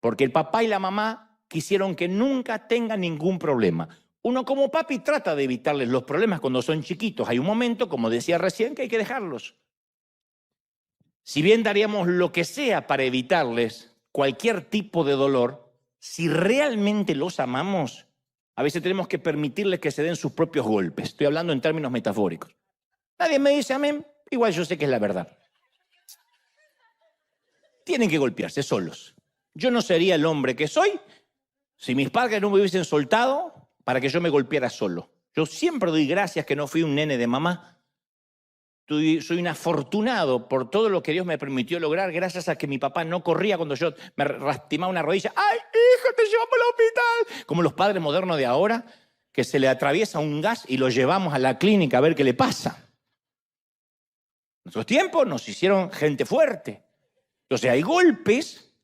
S2: porque el papá y la mamá quisieron que nunca tengan ningún problema. Uno como papi trata de evitarles los problemas cuando son chiquitos. Hay un momento, como decía recién, que hay que dejarlos. Si bien daríamos lo que sea para evitarles cualquier tipo de dolor, si realmente los amamos, a veces tenemos que permitirles que se den sus propios golpes. Estoy hablando en términos metafóricos. Nadie me dice amén, igual yo sé que es la verdad. Tienen que golpearse solos. Yo no sería el hombre que soy si mis padres no me hubiesen soltado para que yo me golpeara solo. Yo siempre doy gracias que no fui un nene de mamá. Soy un afortunado por todo lo que Dios me permitió lograr gracias a que mi papá no corría cuando yo me lastimaba una rodilla. ¡Ay, hijo, te llevamos al hospital! Como los padres modernos de ahora, que se le atraviesa un gas y lo llevamos a la clínica a ver qué le pasa. En nuestros tiempos nos hicieron gente fuerte. Entonces hay golpes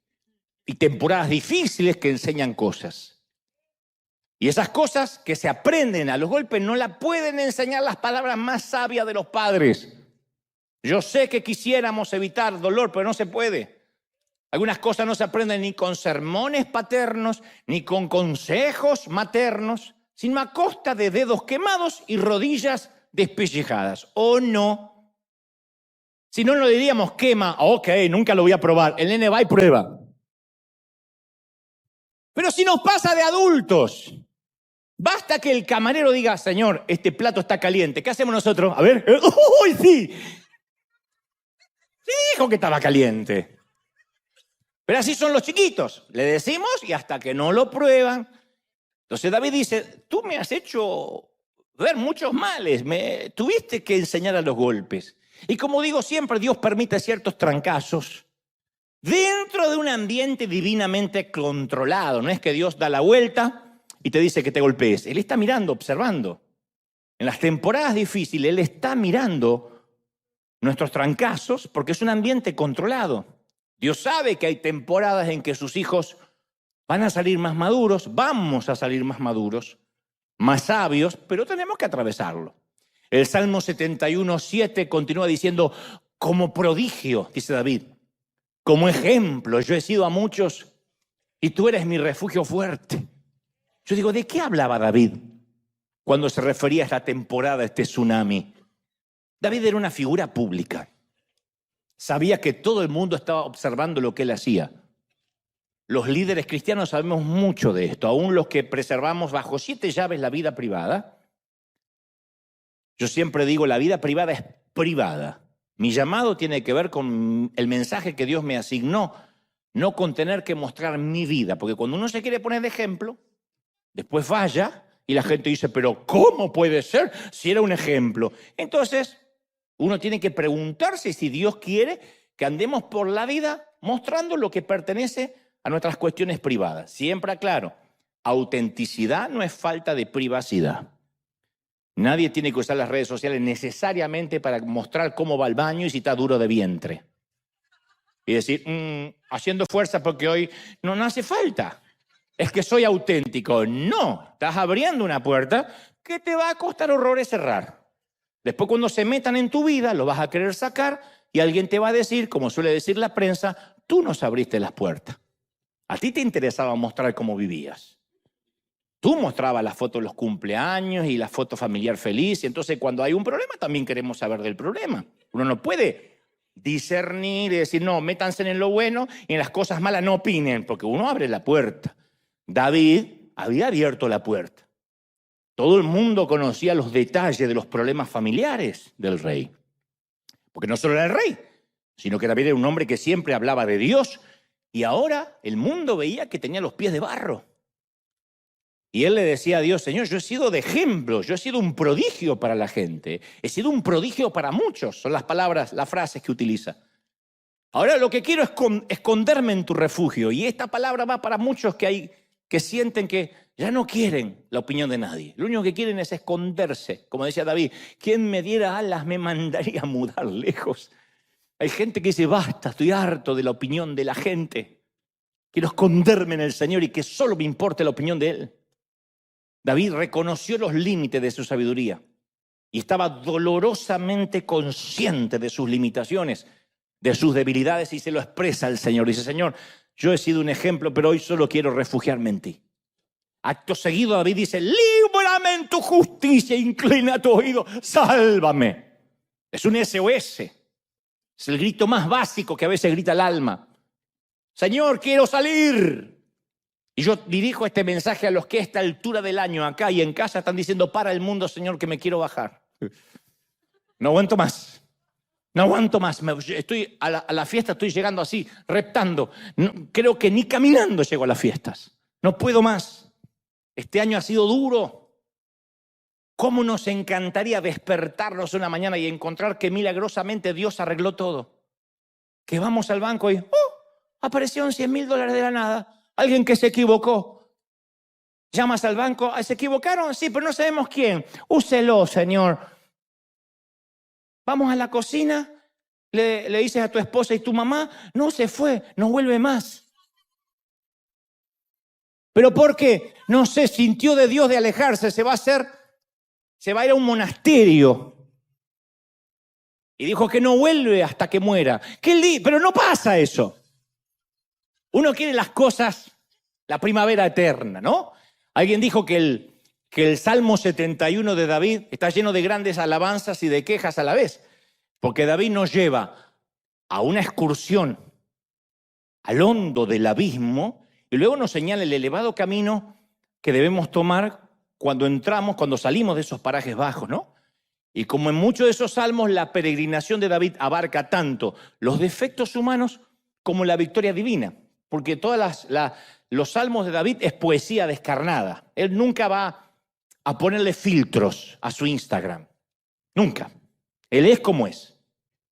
S2: y temporadas difíciles que enseñan cosas. Y esas cosas que se aprenden a los golpes no las pueden enseñar las palabras más sabias de los padres. Yo sé que quisiéramos evitar dolor, pero no se puede. Algunas cosas no se aprenden ni con sermones paternos, ni con consejos maternos, sino a costa de dedos quemados y rodillas despellejadas. ¿O no? Si no, no diríamos quema, ok, nunca lo voy a probar. El nene va y prueba. Pero si nos pasa de adultos, basta que el camarero diga, señor, este plato está caliente. ¿Qué hacemos nosotros? A ver, ¡uy, sí! Sí, dijo que estaba caliente. Pero así son los chiquitos. Le decimos y hasta que no lo prueban. Entonces David dice, tú me has hecho ver muchos males. Me tuviste que enseñar a los golpes. Y como digo siempre, Dios permite ciertos trancazos dentro de un ambiente divinamente controlado. No es que Dios da la vuelta y te dice que te golpees. Él está mirando, observando. En las temporadas difíciles, Él está mirando nuestros trancazos porque es un ambiente controlado. Dios sabe que hay temporadas en que sus hijos van a salir más maduros, vamos a salir más maduros, más sabios, pero tenemos que atravesarlo. El Salmo 71:7 continúa diciendo, como prodigio, dice David, como ejemplo, yo he sido a muchos y tú eres mi refugio fuerte. Yo digo, ¿de qué hablaba David cuando se refería a esta temporada, a este tsunami? David era una figura pública. Sabía que todo el mundo estaba observando lo que él hacía. Los líderes cristianos sabemos mucho de esto, aún los que preservamos bajo 7 llaves la vida privada. Yo siempre digo, la vida privada es privada. Mi llamado tiene que ver con el mensaje que Dios me asignó, no con tener que mostrar mi vida, porque cuando uno se quiere poner de ejemplo, después falla y la gente dice, pero ¿cómo puede ser si era un ejemplo? Entonces, uno tiene que preguntarse si Dios quiere que andemos por la vida mostrando lo que pertenece a nuestras cuestiones privadas. Siempre aclaro, autenticidad no es falta de privacidad. Nadie tiene que usar las redes sociales necesariamente para mostrar cómo va al baño y si está duro de vientre. Y decir, haciendo fuerza porque hoy no hace falta. Es que soy auténtico. No, estás abriendo una puerta que te va a costar horrores cerrar. Después cuando se metan en tu vida, lo vas a querer sacar y alguien te va a decir, como suele decir la prensa, tú nos abriste las puertas. A ti te interesaba mostrar cómo vivías. Tú mostrabas las fotos de los cumpleaños y la foto familiar feliz. Y entonces cuando hay un problema también queremos saber del problema. Uno no puede discernir y decir, no, métanse en lo bueno y en las cosas malas no opinen, porque uno abre la puerta. David había abierto la puerta. Todo el mundo conocía los detalles de los problemas familiares del rey. Porque no solo era el rey, sino que David era un hombre que siempre hablaba de Dios y ahora el mundo veía que tenía los pies de barro. Y él le decía a Dios, Señor, yo he sido de ejemplo, yo he sido un prodigio para la gente, he sido un prodigio para muchos, son las palabras, las frases que utiliza. Ahora lo que quiero es esconderme en tu refugio y esta palabra va para muchos que sienten que ya no quieren la opinión de nadie. Lo único que quieren es esconderse. Como decía David, quien me diera alas me mandaría a mudar lejos. Hay gente que dice, basta, estoy harto de la opinión de la gente. Quiero esconderme en el Señor y que solo me importe la opinión de Él. David reconoció los límites de su sabiduría y estaba dolorosamente consciente de sus limitaciones, de sus debilidades y se lo expresa al Señor. Dice, Señor, yo he sido un ejemplo, pero hoy solo quiero refugiarme en ti. Acto seguido David dice, líbrame en tu justicia, inclina tu oído, sálvame. Es un SOS. Es el grito más básico que a veces grita el alma. Señor, quiero salir. Y yo dirijo este mensaje a los que a esta altura del año acá y en casa están diciendo, para el mundo, Señor, que me quiero bajar. No aguanto más. No aguanto más. Estoy a la fiesta, estoy llegando así, reptando. No, creo que ni caminando llego a las fiestas. No puedo más. Este año ha sido duro. ¿Cómo nos encantaría despertarnos una mañana y encontrar que milagrosamente Dios arregló todo? Que vamos al banco y aparecieron $100,000 de la nada. Alguien que se equivocó. Llamas al banco, ¿se equivocaron? Sí, pero no sabemos quién. Úselo, señor. Vamos a la cocina, le dices a tu esposa y tu mamá, no se fue, no vuelve más. ¿Pero por qué? No sé, sintió de Dios de alejarse, se va a ir a un monasterio. Y dijo que no vuelve hasta que muera. Pero no pasa eso. Uno quiere las cosas, la primavera eterna, ¿no? Alguien dijo que el Salmo 71 de David está lleno de grandes alabanzas y de quejas a la vez. Porque David nos lleva a una excursión al hondo del abismo y luego nos señala el elevado camino que debemos tomar cuando salimos de esos parajes bajos, ¿no? Y como en muchos de esos salmos, la peregrinación de David abarca tanto los defectos humanos como la victoria divina. Porque todos los salmos de David es poesía descarnada. Él nunca va a ponerle filtros a su Instagram. Nunca. Él es como es.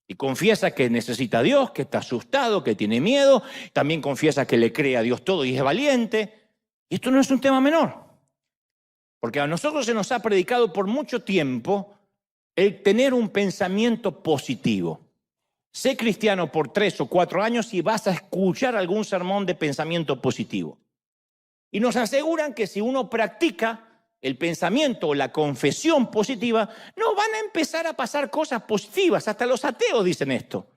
S2: Y confiesa que necesita a Dios, que está asustado, que tiene miedo. También confiesa que le cree a Dios todo y es valiente. Y esto no es un tema menor. Porque a nosotros se nos ha predicado por mucho tiempo el tener un pensamiento positivo. Sé cristiano por 3 o 4 años y vas a escuchar algún sermón de pensamiento positivo. Y nos aseguran que si uno practica el pensamiento o la confesión positiva, no van a empezar a pasar cosas positivas. Hasta los ateos dicen esto.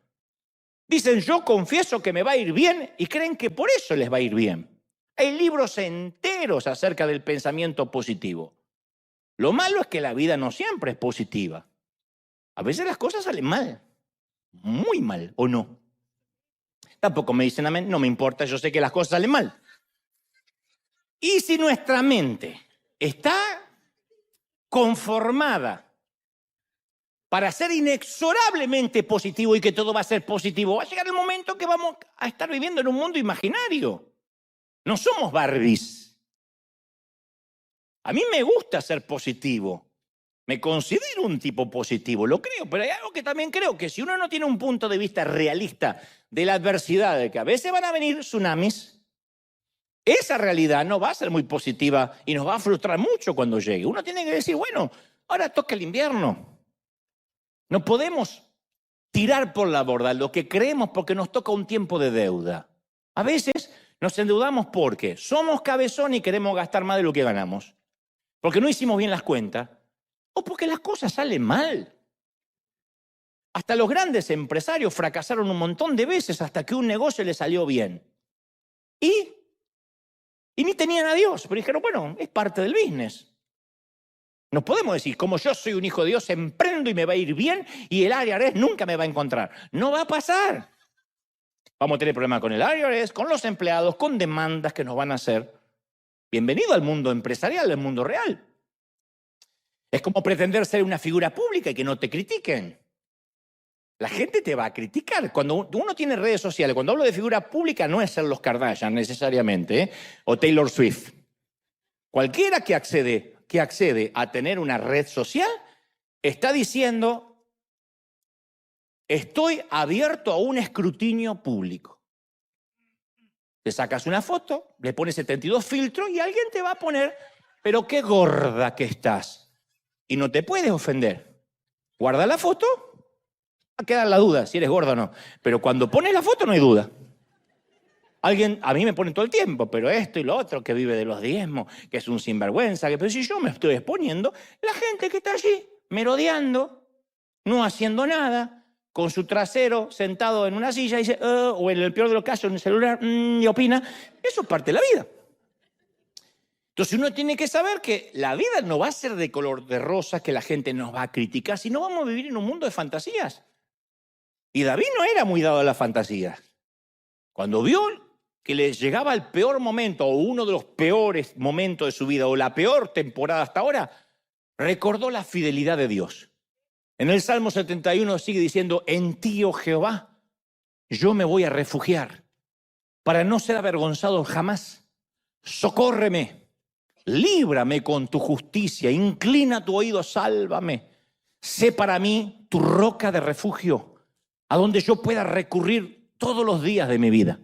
S2: Dicen, yo confieso que me va a ir bien y creen que por eso les va a ir bien. Hay libros enteros acerca del pensamiento positivo. Lo malo es que la vida no siempre es positiva. A veces las cosas salen mal. Muy mal, ¿o no? Tampoco me dicen amén, no me importa, yo sé que las cosas salen mal. Y si nuestra mente está conformada para ser inexorablemente positivo y que todo va a ser positivo, va a llegar el momento que vamos a estar viviendo en un mundo imaginario. No somos Barbies. A mí me gusta ser positivo. Me considero un tipo positivo, lo creo, pero hay algo que también creo, que si uno no tiene un punto de vista realista de la adversidad, de que a veces van a venir tsunamis, esa realidad no va a ser muy positiva y nos va a frustrar mucho cuando llegue. Uno tiene que decir, bueno, ahora toca el invierno. No podemos tirar por la borda lo que creemos porque nos toca un tiempo de deuda. A veces nos endeudamos porque somos cabezones y queremos gastar más de lo que ganamos, porque no hicimos bien las cuentas, o porque las cosas salen mal. Hasta los grandes empresarios fracasaron un montón de veces hasta que un negocio les salió bien. Y ni tenían a Dios, pero dijeron, bueno, es parte del business. No podemos decir, como yo soy un hijo de Dios, emprendo y me va a ir bien y el IRS nunca me va a encontrar. No va a pasar. Vamos a tener problemas con el IRS, con los empleados, con demandas que nos van a hacer. Bienvenido al mundo empresarial, al mundo real. Es como pretender ser una figura pública y que no te critiquen. La gente te va a criticar. Cuando uno tiene redes sociales, cuando hablo de figura pública, no es ser los Kardashian necesariamente, o Taylor Swift. Cualquiera que accede a tener una red social está diciendo, estoy abierto a un escrutinio público. Te sacas una foto, le pones 72 filtros y alguien te va a poner, pero qué gorda que estás. Y no te puedes ofender. Guarda la foto, va a quedar la duda si eres gorda o no. Pero cuando pones la foto no hay duda. Alguien, a mí me pone todo el tiempo, pero esto y lo otro, que vive de los diezmos, que es un sinvergüenza, pero si yo me estoy exponiendo, la gente que está allí merodeando, no haciendo nada, con su trasero sentado en una silla, dice, o en el peor de los casos en el celular, y opina, eso es parte de la vida. Entonces uno tiene que saber que la vida no va a ser de color de rosa, que la gente nos va a criticar, sino vamos a vivir en un mundo de fantasías. Y David no era muy dado a las fantasías. Cuando vio que le llegaba el peor momento, o uno de los peores momentos de su vida, o la peor temporada hasta ahora, recordó la fidelidad de Dios. En el Salmo 71 sigue diciendo, en ti, oh Jehová, yo me voy a refugiar para no ser avergonzado jamás. Socórreme, líbrame con tu justicia, inclina tu oído, sálvame. Sé para mí tu roca de refugio, a donde yo pueda recurrir todos los días de mi vida.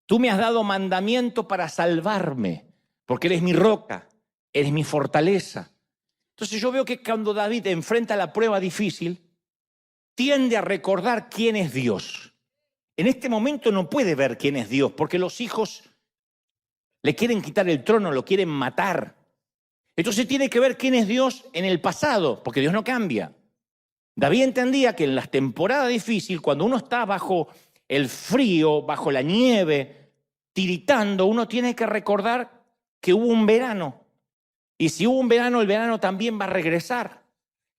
S2: Tú me has dado mandamiento para salvarme, porque eres mi roca, eres mi fortaleza. Entonces yo veo que cuando David enfrenta la prueba difícil, tiende a recordar quién es Dios. En este momento no puede ver quién es Dios, porque los hijos le quieren quitar el trono, lo quieren matar. Entonces tiene que ver quién es Dios en el pasado, porque Dios no cambia. David entendía que en las temporadas difíciles, cuando uno está bajo el frío, bajo la nieve, tiritando, uno tiene que recordar que hubo un verano. Y si hubo un verano, el verano también va a regresar.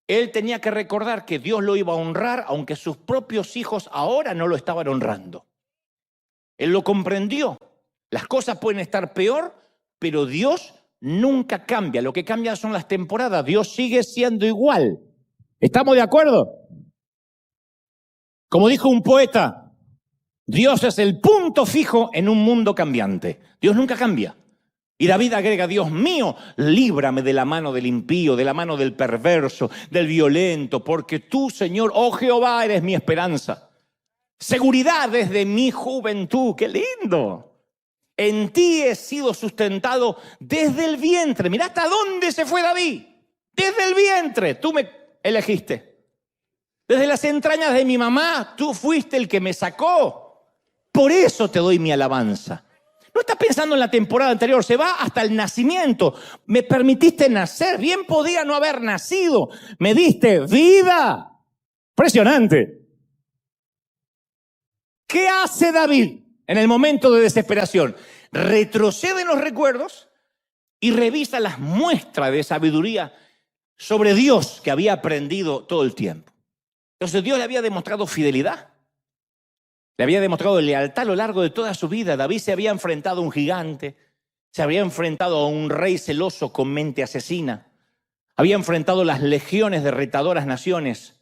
S2: Él tenía que recordar que Dios lo iba a honrar, aunque sus propios hijos ahora no lo estaban honrando. Él lo comprendió. Las cosas pueden estar peor, pero Dios nunca cambia. Lo que cambia son las temporadas. Dios sigue siendo igual. ¿Estamos de acuerdo? Como dijo un poeta, Dios es el punto fijo en un mundo cambiante. Dios nunca cambia. Y David agrega, Dios mío, líbrame de la mano del impío, de la mano del perverso, del violento, porque tú, Señor, oh Jehová, eres mi esperanza. Seguridad desde mi juventud. ¡Qué lindo! En ti he sido sustentado desde el vientre. Mirá hasta dónde se fue David. Desde el vientre. Tú me elegiste. Desde las entrañas de mi mamá, tú fuiste el que me sacó. Por eso te doy mi alabanza. No está pensando en la temporada anterior, se va hasta el nacimiento. Me permitiste nacer, bien podía no haber nacido. Me diste vida. Impresionante. ¿Qué hace David en el momento de desesperación? Retrocede en los recuerdos y revisa las muestras de sabiduría sobre Dios que había aprendido todo el tiempo. Entonces Dios le había demostrado fidelidad. Le había demostrado lealtad a lo largo de toda su vida. David se había enfrentado a un gigante, se había enfrentado a un rey celoso con mente asesina, había enfrentado las legiones de retadoras naciones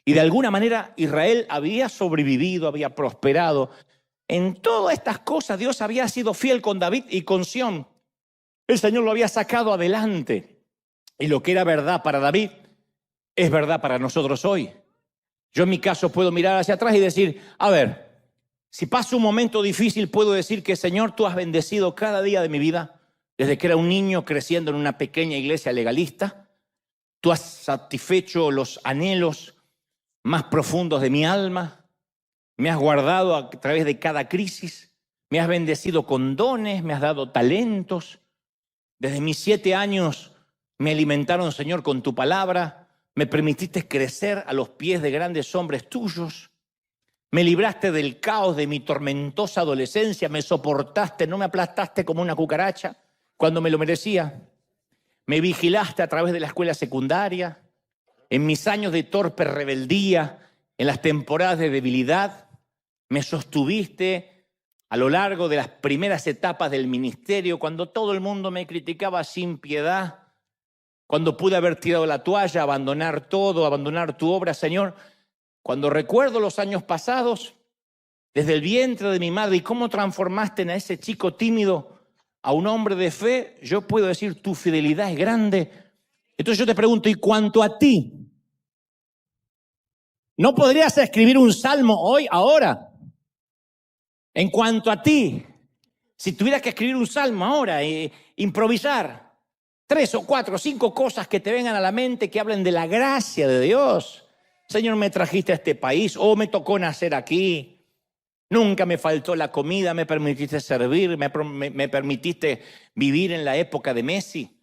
S2: y de alguna manera Israel había sobrevivido, había prosperado. En todas estas cosas Dios había sido fiel con David y con Sión. El Señor lo había sacado adelante y lo que era verdad para David es verdad para nosotros hoy. Yo en mi caso puedo mirar hacia atrás y decir, a ver, si paso un momento difícil, puedo decir que, Señor, tú has bendecido cada día de mi vida, desde que era un niño creciendo en una pequeña iglesia legalista. Tú has satisfecho los anhelos más profundos de mi alma. Me has guardado a través de cada crisis. Me has bendecido con dones, me has dado talentos. Desde mis 7 años me alimentaron, Señor, con tu palabra. Me permitiste crecer a los pies de grandes hombres tuyos. Me libraste del caos de mi tormentosa adolescencia, me soportaste, no me aplastaste como una cucaracha cuando me lo merecía. Me vigilaste a través de la escuela secundaria, en mis años de torpe rebeldía, en las temporadas de debilidad. Me sostuviste a lo largo de las primeras etapas del ministerio, cuando todo el mundo me criticaba sin piedad, cuando pude haber tirado la toalla, abandonar todo, abandonar tu obra, Señor. Cuando recuerdo los años pasados, desde el vientre de mi madre y cómo transformaste a ese chico tímido a un hombre de fe, yo puedo decir, tu fidelidad es grande. Entonces yo te pregunto, ¿y cuanto a ti? ¿No podrías escribir un salmo hoy, ahora? En cuanto a ti, si tuvieras que escribir un salmo ahora, improvisar 3 o 4 o 5 cosas que te vengan a la mente que hablen de la gracia de Dios. Señor, me trajiste a este país, me tocó nacer aquí, nunca me faltó la comida, me permitiste servir, me permitiste vivir en la época de Messi.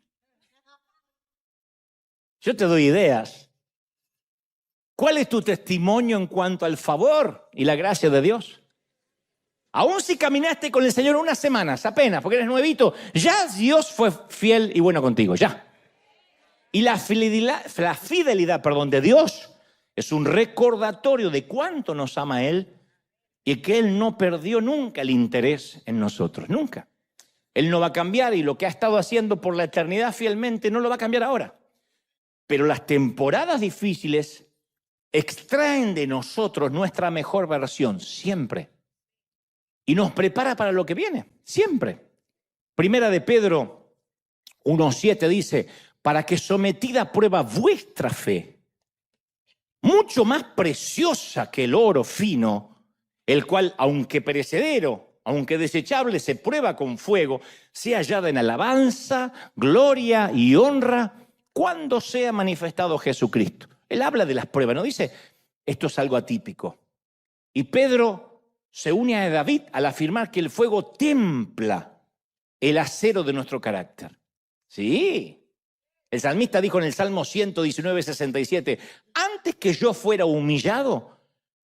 S2: Yo te doy ideas. ¿Cuál es tu testimonio en cuanto al favor y la gracia de Dios? Aún si caminaste con el Señor unas semanas, apenas, porque eres nuevito, ya Dios fue fiel y bueno contigo, ya. Y la fidelidad, de Dios es un recordatorio de cuánto nos ama Él y que Él no perdió nunca el interés en nosotros, nunca. Él no va a cambiar y lo que ha estado haciendo por la eternidad fielmente no lo va a cambiar ahora. Pero las temporadas difíciles extraen de nosotros nuestra mejor versión, siempre. Y nos prepara para lo que viene, siempre. Primera de Pedro 1:7 dice, para que sometida a prueba vuestra fe, mucho más preciosa que el oro fino, el cual, aunque perecedero, aunque desechable, se prueba con fuego, sea hallada en alabanza, gloria y honra cuando sea manifestado Jesucristo. Él habla de las pruebas, no dice, esto es algo atípico. Y Pedro se une a David al afirmar que el fuego templa el acero de nuestro carácter. Sí. El salmista dijo en el Salmo 119:67, antes que yo fuera humillado,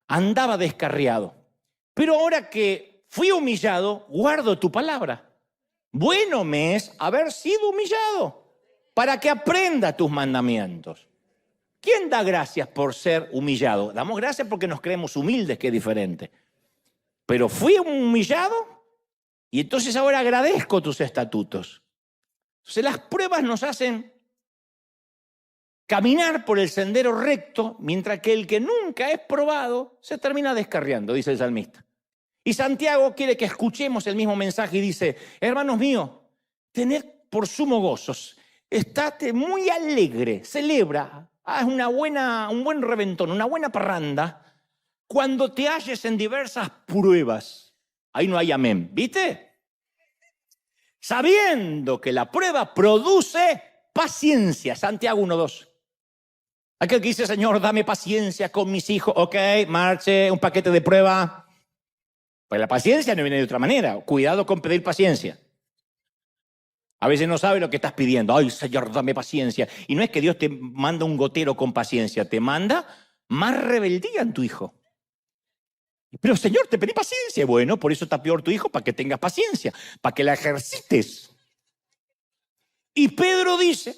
S2: andaba descarriado. Pero ahora que fui humillado, guardo tu palabra. Bueno me es haber sido humillado para que aprenda tus mandamientos. ¿Quién da gracias por ser humillado? Damos gracias porque nos creemos humildes, que es diferente. Pero fui humillado y entonces ahora agradezco tus estatutos. Entonces las pruebas nos hacen caminar por el sendero recto, mientras que el que nunca es probado se termina descarriando, dice el salmista. Y Santiago quiere que escuchemos el mismo mensaje y dice, hermanos míos, tened por sumo gozos, estate muy alegre, celebra, haz un buen reventón, una buena parranda, cuando te halles en diversas pruebas. Ahí no hay amén, ¿viste? Sabiendo que la prueba produce paciencia, Santiago 1:2. Aquel que dice, Señor, dame paciencia con mis hijos. Ok, marche, un paquete de prueba. Pues la paciencia no viene de otra manera. Cuidado con pedir paciencia. A veces no sabes lo que estás pidiendo. Ay, Señor, dame paciencia. Y no es que Dios te manda un gotero con paciencia. Te manda más rebeldía en tu hijo. Pero, Señor, te pedí paciencia. Bueno, por eso está peor tu hijo, para que tengas paciencia, para que la ejercites. Y Pedro dice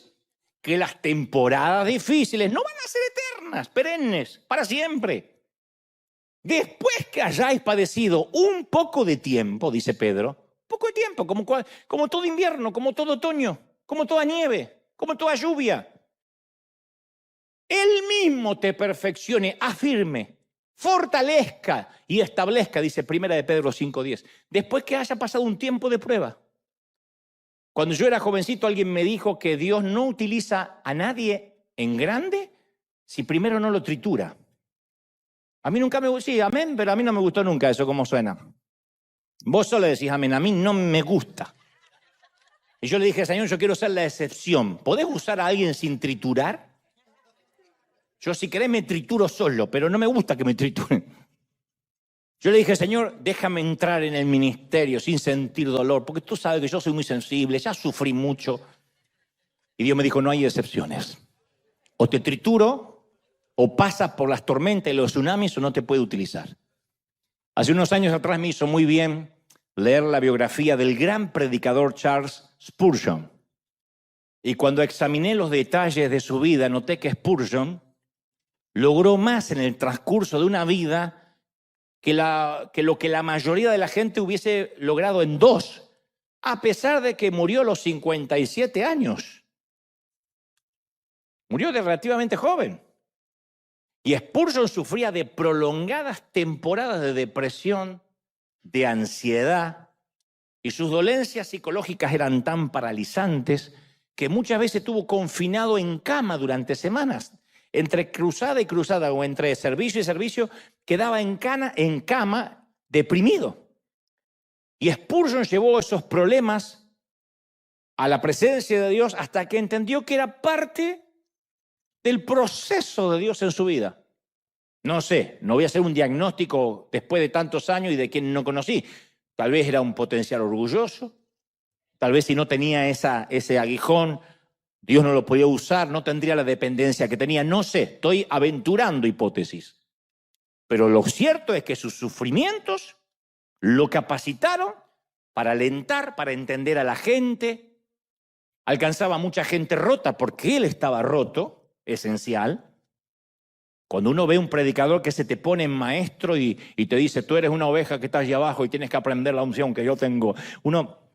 S2: que las temporadas difíciles no van a ser eternas, perennes, para siempre. Después que hayáis padecido un poco de tiempo, dice Pedro, poco de tiempo, como todo invierno, como todo otoño, como toda nieve, como toda lluvia, Él mismo te perfeccione, afirme, fortalezca y establezca, dice Primera de Pedro 5:10, después que haya pasado un tiempo de prueba. Cuando yo era jovencito, alguien me dijo que Dios no utiliza a nadie en grande si primero no lo tritura. A mí nunca me gustó, sí, amén, pero a mí no me gustó nunca eso, cómo suena. Vos solo decís amén, a mí no me gusta. Y yo le dije, Señor, yo quiero ser la excepción. ¿Podés usar a alguien sin triturar? Yo si querés me trituro solo, pero no me gusta que me trituren. Yo le dije, Señor, déjame entrar en el ministerio sin sentir dolor, porque tú sabes que yo soy muy sensible, ya sufrí mucho. Y Dios me dijo, no hay excepciones. O te trituro, o pasas por las tormentas y los tsunamis, o no te puede utilizar. Hace unos años atrás me hizo muy bien leer la biografía del gran predicador Charles Spurgeon. Y cuando examiné los detalles de su vida, noté que Spurgeon logró más en el transcurso de una vida que lo que la mayoría de la gente hubiese logrado en 2, a pesar de que murió a los 57 años. Murió de relativamente joven. Y Spurgeon sufría de prolongadas temporadas de depresión, de ansiedad, y sus dolencias psicológicas eran tan paralizantes que muchas veces estuvo confinado en cama durante semanas. Entre cruzada y cruzada o entre servicio y servicio, quedaba en cama deprimido. Y Spurgeon llevó esos problemas a la presencia de Dios hasta que entendió que era parte del proceso de Dios en su vida. No sé, no voy a hacer un diagnóstico después de tantos años y de quien no conocí. Tal vez era un potencial orgulloso, tal vez si no tenía ese aguijón, Dios no lo podía usar, no tendría la dependencia que tenía. No sé, estoy aventurando hipótesis. Pero lo cierto es que sus sufrimientos lo capacitaron para alentar, para entender a la gente. Alcanzaba a mucha gente rota porque él estaba roto, esencial. Cuando uno ve un predicador que se te pone en maestro y te dice, tú eres una oveja que estás allá abajo y tienes que aprender la unción que yo tengo, uno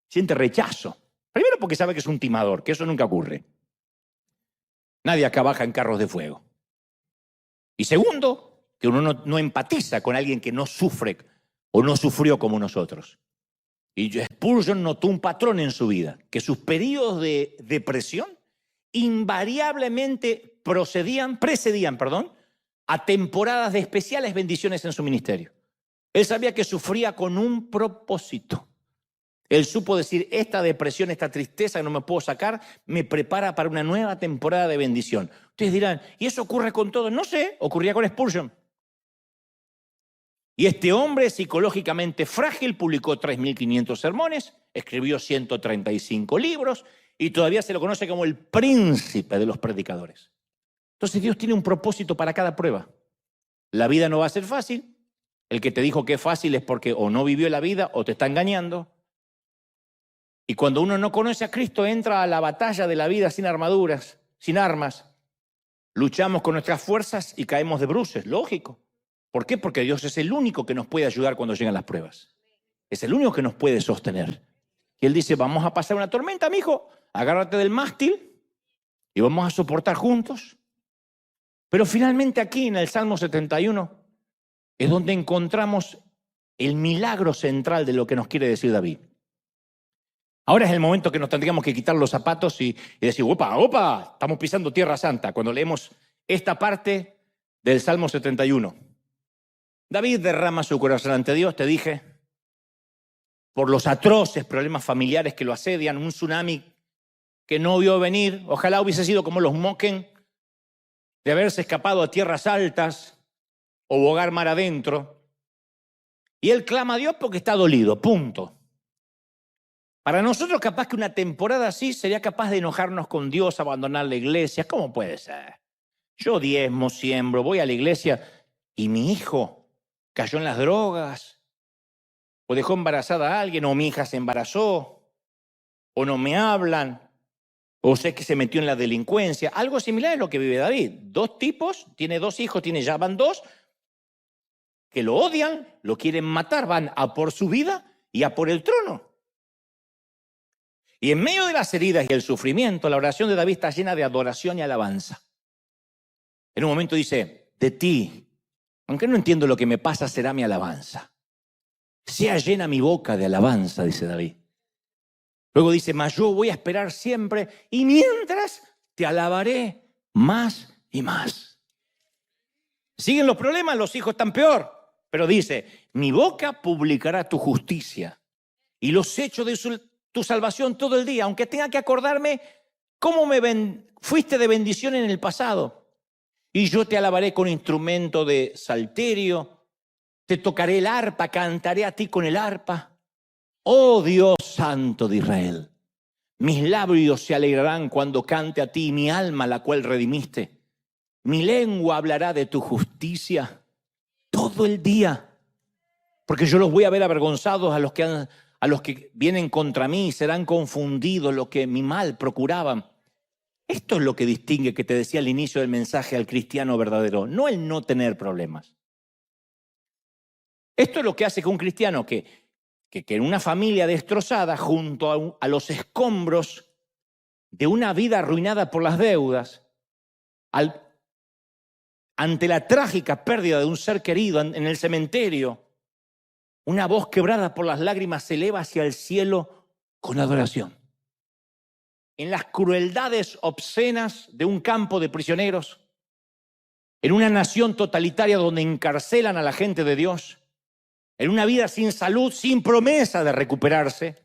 S2: siente rechazo. Primero porque sabe que es un timador, que eso nunca ocurre. Nadie acá baja en carros de fuego. Y segundo, que uno no empatiza con alguien que no sufre o no sufrió como nosotros. Y Spurgeon notó un patrón en su vida, que sus periodos de depresión invariablemente precedían, a temporadas de especiales bendiciones en su ministerio. Él sabía que sufría con un propósito. Él supo decir, esta depresión, esta tristeza que no me puedo sacar, me prepara para una nueva temporada de bendición. Ustedes dirán, ¿y eso ocurre con todos? No sé, ocurría con Spurgeon. Y este hombre psicológicamente frágil publicó 3.500 sermones, escribió 135 libros y todavía se lo conoce como el príncipe de los predicadores. Entonces Dios tiene un propósito para cada prueba. La vida no va a ser fácil. El que te dijo que es fácil es porque o no vivió la vida o te está engañando. Y cuando uno no conoce a Cristo, entra a la batalla de la vida sin armaduras, sin armas. Luchamos con nuestras fuerzas y caemos de bruces, lógico. ¿Por qué? Porque Dios es el único que nos puede ayudar cuando llegan las pruebas. Es el único que nos puede sostener. Y Él dice, vamos a pasar una tormenta, mijo, agárrate del mástil y vamos a soportar juntos. Pero finalmente aquí en el Salmo 71 es donde encontramos el milagro central de lo que nos quiere decir David. Ahora es el momento que nos tendríamos que quitar los zapatos y decir, opa, estamos pisando tierra santa, cuando leemos esta parte del Salmo 71. David derrama su corazón ante Dios, te dije, por los atroces problemas familiares que lo asedian, un tsunami que no vio venir. Ojalá hubiese sido como los Moken, de haberse escapado a tierras altas o bogar mar adentro. Y él clama a Dios porque está dolido, punto. Para nosotros capaz que una temporada así sería capaz de enojarnos con Dios, abandonar la iglesia. ¿Cómo puede ser? Yo diezmo, siembro, voy a la iglesia y mi hijo cayó en las drogas, o dejó embarazada a alguien, o mi hija se embarazó, o no me hablan, o sé que se metió en la delincuencia. Algo similar es lo que vive David. Dos tipos, tiene dos hijos, ya van dos, que lo odian, lo quieren matar, van a por su vida y a por el trono. Y en medio de las heridas y el sufrimiento, la oración de David está llena de adoración y alabanza. En un momento dice, de ti, aunque no entiendo lo que me pasa, será mi alabanza. Sea llena mi boca de alabanza, dice David. Luego dice, mas yo voy a esperar siempre y mientras te alabaré más y más. Siguen los problemas, los hijos están peor. Pero dice, mi boca publicará tu justicia y los hechos de tu salvación todo el día, aunque tenga que acordarme cómo fuiste de bendición en el pasado. Y yo te alabaré con instrumento de salterio, te tocaré el arpa, cantaré a ti con el arpa. Oh Dios santo de Israel, mis labios se alegrarán cuando cante a ti, mi alma la cual redimiste. Mi lengua hablará de tu justicia todo el día, porque yo los voy a ver avergonzados a los que vienen contra mí, serán confundidos los que mi mal procuraban. Esto es lo que distingue, que te decía al inicio del mensaje, al cristiano verdadero, no el no tener problemas. Esto es lo que hace que un cristiano que en una familia destrozada, junto a los escombros de una vida arruinada por las deudas, ante la trágica pérdida de un ser querido en el cementerio, una voz quebrada por las lágrimas se eleva hacia el cielo con adoración. En las crueldades obscenas de un campo de prisioneros, en una nación totalitaria donde encarcelan a la gente de Dios, en una vida sin salud, sin promesa de recuperarse,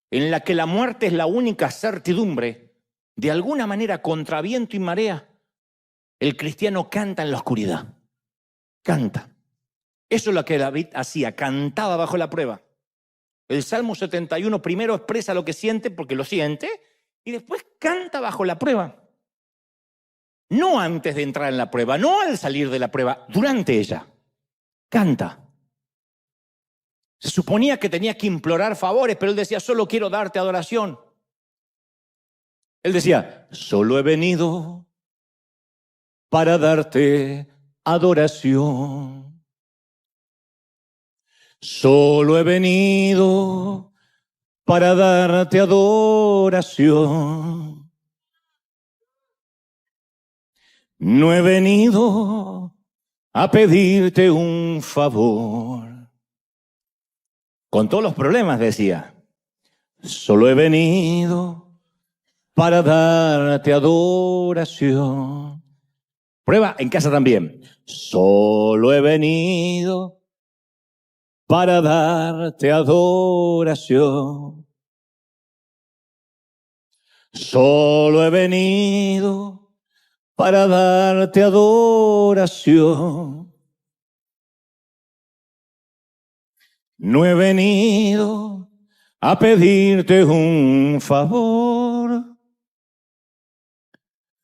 S2: en la que la muerte es la única certidumbre, de alguna manera contra viento y marea, el cristiano canta en la oscuridad. Canta. Eso es lo que David hacía, cantaba bajo la prueba. El Salmo 71 primero expresa lo que siente porque lo siente, y después canta bajo la prueba. No antes de entrar en la prueba, no al salir de la prueba, durante ella. Canta. Se suponía que tenía que implorar favores, pero él decía, solo quiero darte adoración. Él decía, solo he venido para darte adoración. Solo he venido para darte adoración. No he venido a pedirte un favor. Con todos los problemas decía, solo he venido para darte adoración. Prueba en casa también. Solo he venido para darte adoración. Solo he venido para darte adoración. No he venido a pedirte un favor.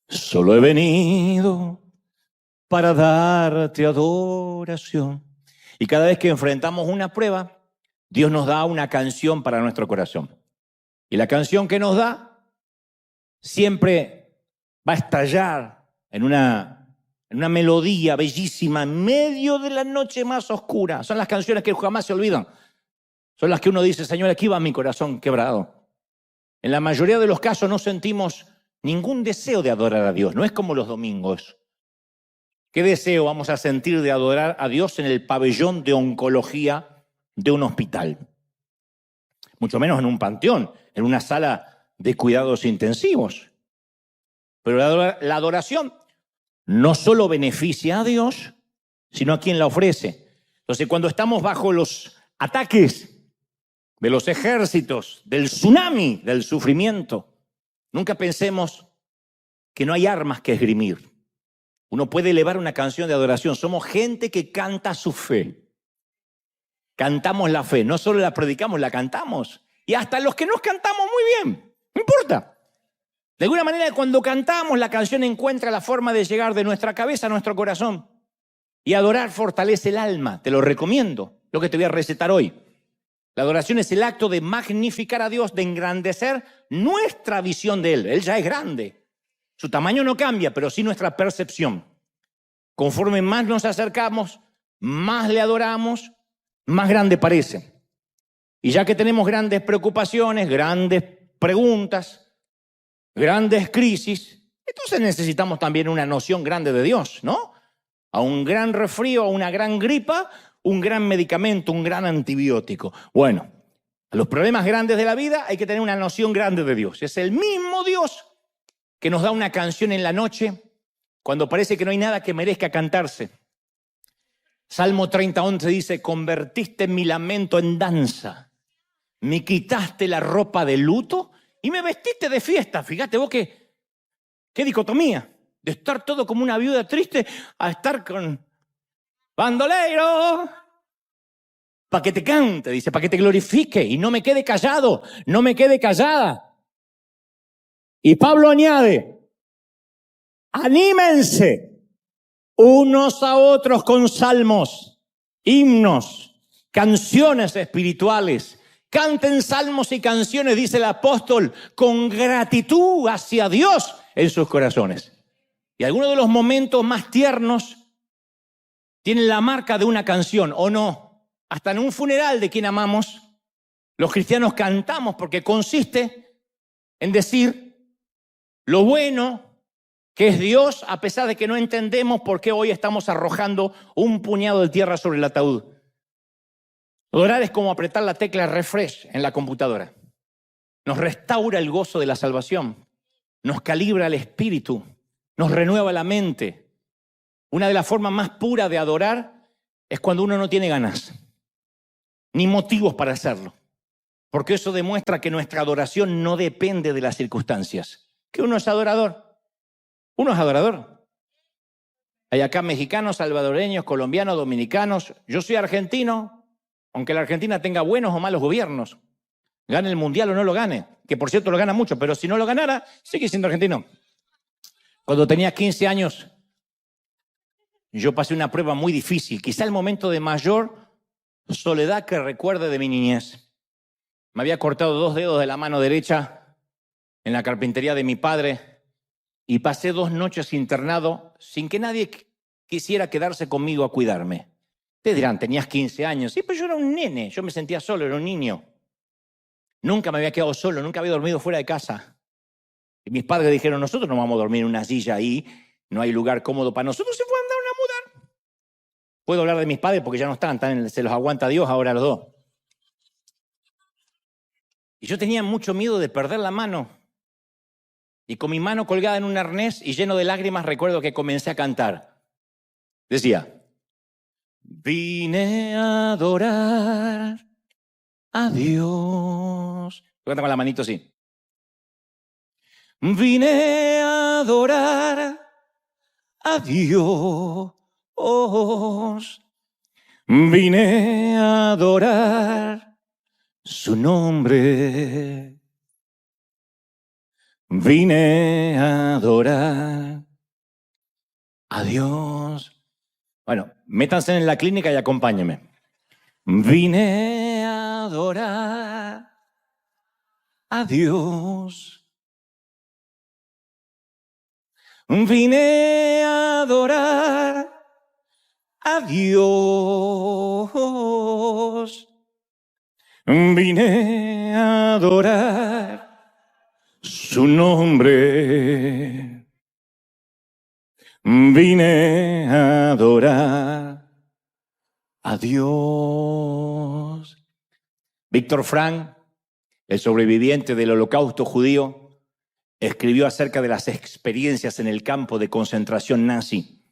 S2: Solo he venido para darte adoración. Y cada vez que enfrentamos una prueba, Dios nos da una canción para nuestro corazón. Y la canción que nos da siempre va a estallar en una melodía bellísima en medio de la noche más oscura. Son las canciones que jamás se olvidan. Son las que uno dice, Señor, aquí va mi corazón quebrado. En la mayoría de los casos no sentimos ningún deseo de adorar a Dios. No es como los domingos. ¿Qué deseo vamos a sentir de adorar a Dios en el pabellón de oncología de un hospital? Mucho menos en un panteón, en una sala de cuidados intensivos. Pero la adoración no solo beneficia a Dios, sino a quien la ofrece. Entonces, cuando estamos bajo los ataques de los ejércitos, del tsunami, del sufrimiento, nunca pensemos que no hay armas que esgrimir. Uno puede elevar una canción de adoración. Somos gente que canta su fe. Cantamos la fe. No solo la predicamos, la cantamos. Y hasta los que nos cantamos muy bien. No importa. De alguna manera, cuando cantamos, la canción encuentra la forma de llegar de nuestra cabeza a nuestro corazón. Y adorar fortalece el alma. Te lo recomiendo, lo que te voy a recetar hoy. La adoración es el acto de magnificar a Dios, de engrandecer nuestra visión de Él. Él ya es grande. Su tamaño no cambia, pero sí nuestra percepción. Conforme más nos acercamos, más le adoramos, más grande parece. Y ya que tenemos grandes preocupaciones, grandes preguntas, grandes crisis, entonces necesitamos también una noción grande de Dios, ¿no? A un gran resfrío, a una gran gripa, un gran medicamento, un gran antibiótico. Bueno, a los problemas grandes de la vida hay que tener una noción grande de Dios. Es el mismo Dios que nos da una canción en la noche cuando parece que no hay nada que merezca cantarse. Salmo 30:11 dice, convertiste mi lamento en danza, me quitaste la ropa de luto y me vestiste de fiesta. Fíjate vos qué dicotomía, de estar todo como una viuda triste a estar con bandolero, para que te cante, dice, para que te glorifique y no me quede callado, no me quede callada. Y Pablo añade, anímense unos a otros con salmos, himnos, canciones espirituales. Canten salmos y canciones, dice el apóstol, con gratitud hacia Dios en sus corazones. Y algunos de los momentos más tiernos tienen la marca de una canción, ¿o no? Hasta en un funeral de quien amamos, los cristianos cantamos porque consiste en decir lo bueno que es Dios, a pesar de que no entendemos por qué hoy estamos arrojando un puñado de tierra sobre el ataúd. Orar es como apretar la tecla refresh en la computadora. Nos restaura el gozo de la salvación, nos calibra el espíritu, nos renueva la mente. Una de las formas más puras de adorar es cuando uno no tiene ganas, ni motivos para hacerlo. Porque eso demuestra que nuestra adoración no depende de las circunstancias. Que uno es adorador. Uno es adorador. Hay acá mexicanos, salvadoreños, colombianos, dominicanos. Yo soy argentino, aunque la Argentina tenga buenos o malos gobiernos. Gane el mundial o no lo gane, que por cierto lo gana mucho, pero si no lo ganara, sigue siendo argentino. Cuando tenía 15 años, yo pasé una prueba muy difícil, quizá el momento de mayor soledad que recuerde de mi niñez. Me había cortado 2 dedos de la mano derecha en la carpintería de mi padre y pasé 2 noches internado sin que nadie quisiera quedarse conmigo a cuidarme. Te dirán, tenías 15 años. Sí, pero yo era un nene, yo me sentía solo, era un niño. Nunca me había quedado solo, nunca había dormido fuera de casa. Y mis padres dijeron, nosotros no vamos a dormir en una silla ahí no hay lugar cómodo para nosotros, se fue a mudar. Puedo hablar de mis padres porque ya no están, se los aguanta Dios ahora los dos. Y yo tenía mucho miedo de perder la mano. Y con mi mano colgada en un arnés y lleno de lágrimas, recuerdo que comencé a cantar. Decía, vine a adorar a Dios. Canta con la manito así. Vine a adorar a Dios. Vine a adorar su nombre. Vine a adorar a Dios. Bueno, métanse en la clínica y acompáñenme. Vine a adorar a Dios. Vine a adorar a Dios. Vine a adorar su nombre. Vine a adorar a Dios. Víctor Frank, el sobreviviente del Holocausto judío, escribió acerca de las experiencias en el campo de concentración nazi.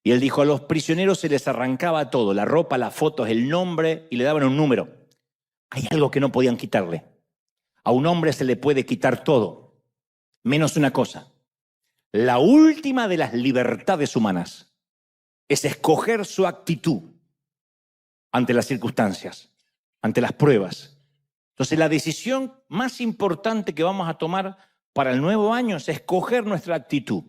S2: Y él dijo, a los prisioneros se les arrancaba todo, la ropa, las fotos, el nombre, y le daban un número. Hay algo que no podían quitarle. A un hombre se le puede quitar todo, menos una cosa. La última de las libertades humanas es escoger su actitud ante las circunstancias, ante las pruebas. Entonces, la decisión más importante que vamos a tomar para el nuevo año es escoger nuestra actitud.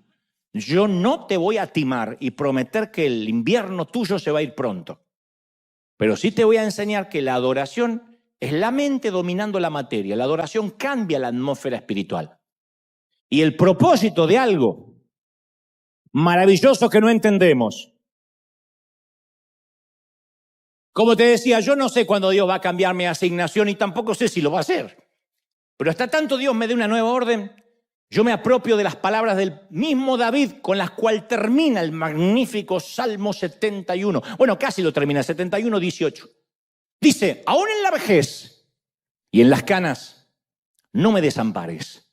S2: Yo no te voy a timar y prometer que el invierno tuyo se va a ir pronto, pero sí te voy a enseñar que la adoración es la mente dominando la materia. La adoración cambia la atmósfera espiritual. Y el propósito de algo maravilloso que no entendemos. Como te decía, yo no sé cuándo Dios va a cambiar mi asignación y tampoco sé si lo va a hacer. Pero hasta tanto Dios me dé una nueva orden, yo me apropio de las palabras del mismo David con las cuales termina el magnífico Salmo 71. Bueno, casi lo termina, 71, 18. Dice, aún en la vejez y en las canas, no me desampares,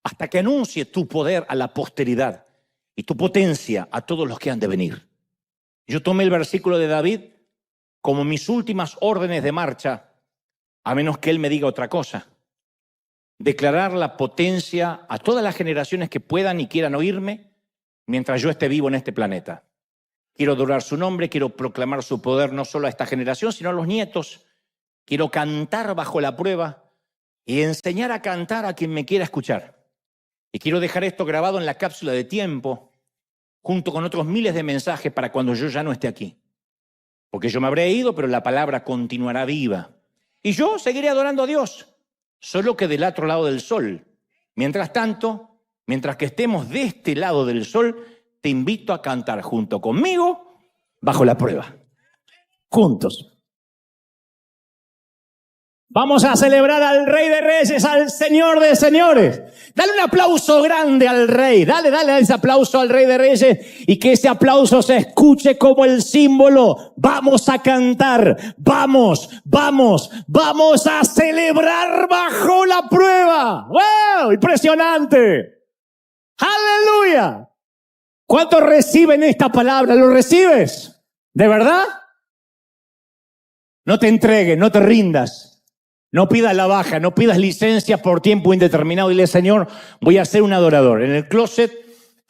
S2: hasta que anuncie tu poder a la posteridad y tu potencia a todos los que han de venir. Yo tomé el versículo de David como mis últimas órdenes de marcha, a menos que él me diga otra cosa. Declarar la potencia a todas las generaciones que puedan y quieran oírme mientras yo esté vivo en este planeta. Quiero adorar su nombre, quiero proclamar su poder no solo a esta generación, sino a los nietos. Quiero cantar bajo la prueba y enseñar a cantar a quien me quiera escuchar. Y quiero dejar esto grabado en la cápsula de tiempo, junto con otros miles de mensajes para cuando yo ya no esté aquí. Porque yo me habré ido, pero la palabra continuará viva. Y yo seguiré adorando a Dios, solo que del otro lado del sol. Mientras tanto, mientras que estemos de este lado del sol, te invito a cantar junto conmigo bajo la prueba. Juntos. Vamos a celebrar al Rey de Reyes, al Señor de Señores. Dale un aplauso grande al Rey. Dale ese aplauso al Rey de Reyes y que ese aplauso se escuche como el símbolo. Vamos a cantar. Vamos a celebrar bajo la prueba. ¡Wow! Impresionante. ¡Aleluya! ¿Cuántos reciben esta palabra? ¿Lo recibes? ¿De verdad? No te entregues, no te rindas. No pidas la baja, no pidas licencia por tiempo indeterminado. Dile, Señor, voy a ser un adorador. En el closet,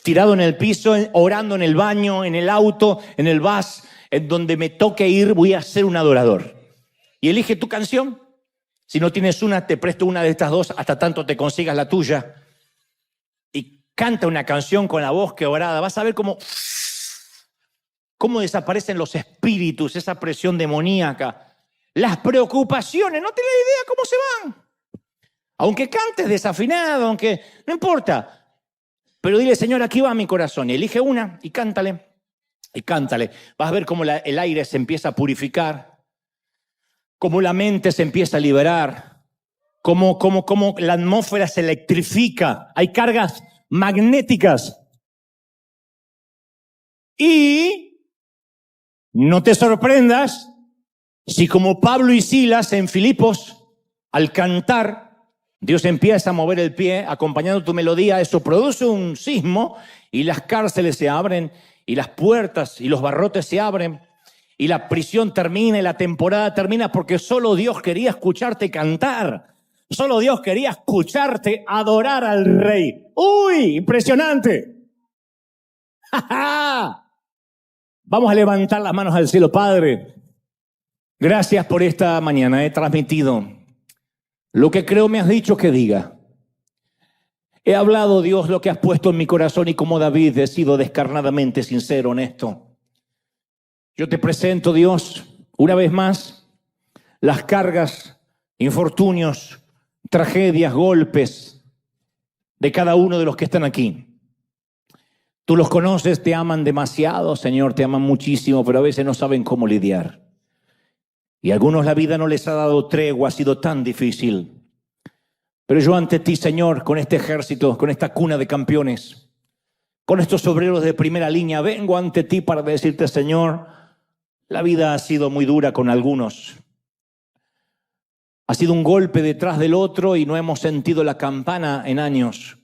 S2: tirado en el piso, orando en el baño, en el auto, en el bus, en donde me toque ir, voy a ser un adorador. Y elige tu canción. Si no tienes una, te presto una de estas dos hasta tanto te consigas la tuya. Y canta una canción con la voz quebrada. Vas a ver cómo desaparecen los espíritus, esa presión demoníaca. Las preocupaciones, no tienes idea cómo se van. Aunque cantes desafinado, aunque no importa. Pero dile, Señor, aquí va mi corazón. Y elige una y cántale. Y cántale. Vas a ver cómo el aire se empieza a purificar. Cómo la mente se empieza a liberar. Cómo la atmósfera se electrifica. Hay cargas magnéticas
S1: Y no te sorprendas si como Pablo y Silas en Filipos, al cantar, Dios empieza a mover el pie acompañando tu melodía, eso produce un sismo y las cárceles se abren y las puertas y los barrotes se abren y la prisión termina y la temporada termina porque solo Dios quería escucharte cantar. Solo Dios quería escucharte adorar al Rey. ¡Uy! ¡Impresionante! ¡Ja, ja! Vamos a levantar las manos al cielo. Padre, gracias por esta mañana. He transmitido lo que creo me has dicho que diga. He hablado, Dios, lo que has puesto en mi corazón y como David he sido descarnadamente sincero, honesto. Yo te presento, Dios, una vez más, las cargas, infortunios, tragedias, golpes de cada uno de los que están aquí. Tú los conoces, te aman demasiado, Señor, te aman muchísimo, pero a veces no saben cómo lidiar. Y a algunos la vida no les ha dado tregua, ha sido tan difícil. Pero yo ante ti, Señor, con este ejército, con esta cuna de campeones, con estos obreros de primera línea, vengo ante ti para decirte, Señor, la vida ha sido muy dura con algunos. Ha sido un golpe detrás del otro y no hemos sentido la campana en años.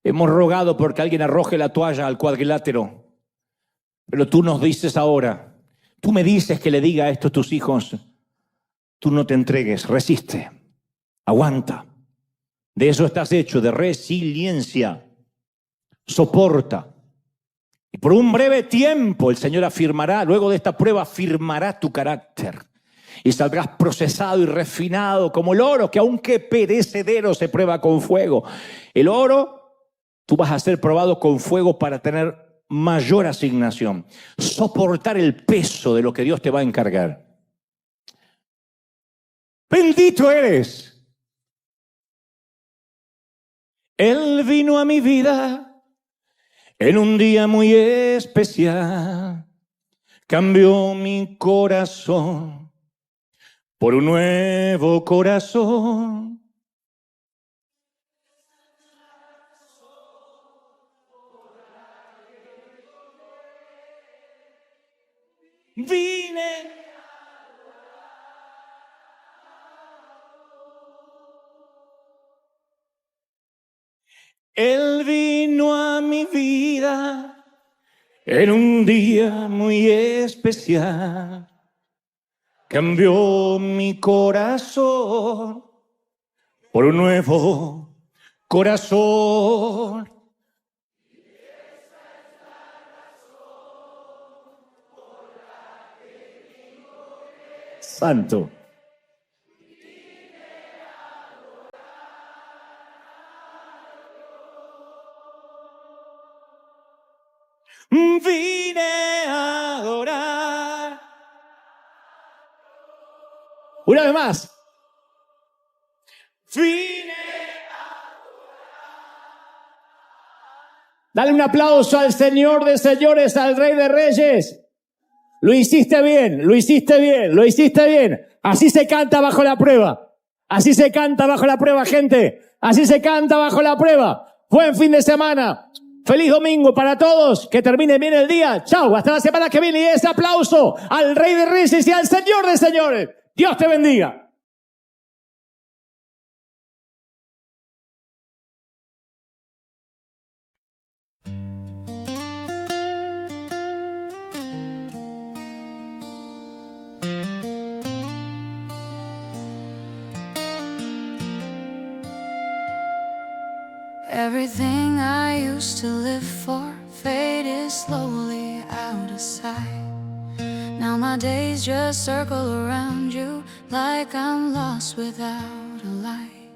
S1: Hemos rogado porque alguien arroje la toalla al cuadrilátero. Pero tú nos dices ahora, tú me dices que le diga esto a tus hijos, tú no te entregues, resiste, aguanta. De eso estás hecho, de resiliencia. Soporta. Y por un breve tiempo el Señor afirmará, luego de esta prueba afirmará tu carácter. Y saldrás procesado y refinado como el oro, que aunque perecedero se prueba con fuego. El oro, tú vas a ser probado con fuego para tener mayor asignación. Soportar el peso de lo que Dios te va a encargar. Bendito eres. Él vino a mi vida en un día muy especial. Cambió mi corazón por un nuevo corazón. Vine. Él vino a mi vida en un día muy especial. Cambió mi corazón por un nuevo corazón. Santo. Vine a adorar. Una vez más. Vine a adorar. Dale un aplauso al Señor de señores, al Rey de reyes. Lo hiciste bien, lo hiciste bien, lo hiciste bien. Así se canta bajo la prueba. Así se canta bajo la prueba, gente. Así se canta bajo la prueba. Buen fin de semana. Feliz domingo para todos. Que termine bien el día. Chau, hasta la semana que viene. Y ese aplauso al Rey de Reyes y al Señor de señores. Dios te bendiga.
S3: Everything I used to live for faded slowly out of sight. Now my days just circle around you like I'm lost without a light.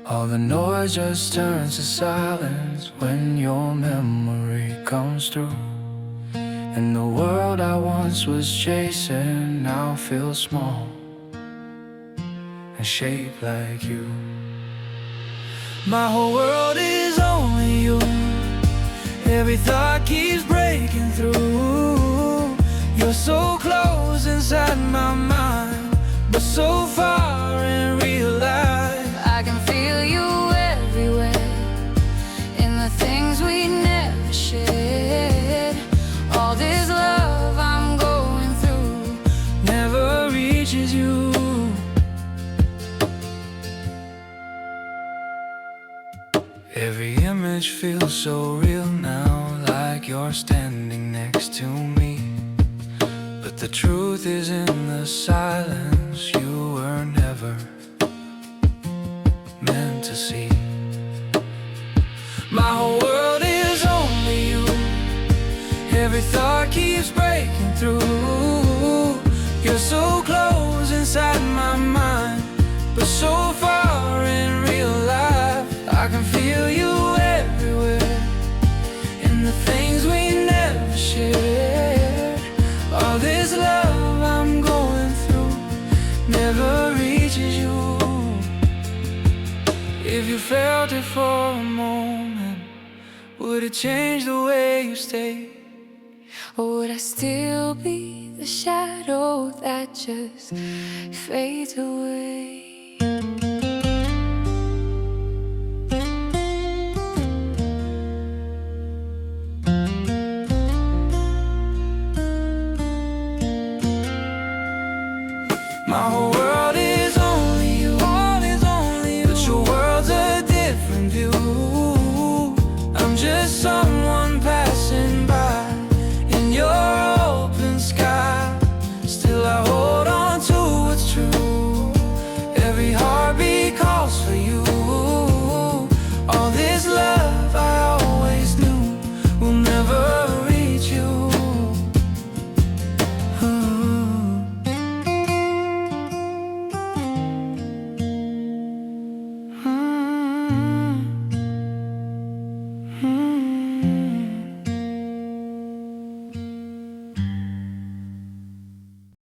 S4: All the noise just turns to silence when your memory comes through. And the world I once was chasing now feels small and shaped like you. My whole world is only you. Every thought keeps breaking through. You're so close inside my mind, but so far in real life.
S3: I can feel you everywhere, in the things we never shared.
S4: image feels so real now, like you're standing next to me. But the truth is in the silence, you were never meant to see. My whole world is only you. Every thought keeps breaking through. You're so close inside my mind, but so far in real life. I can feel you everywhere, in the things we never shared. All this love I'm going through never reaches you. If you felt it for a moment, would it change the way you stay?
S3: Or would I still be the shadow that just fades away?
S4: My whole world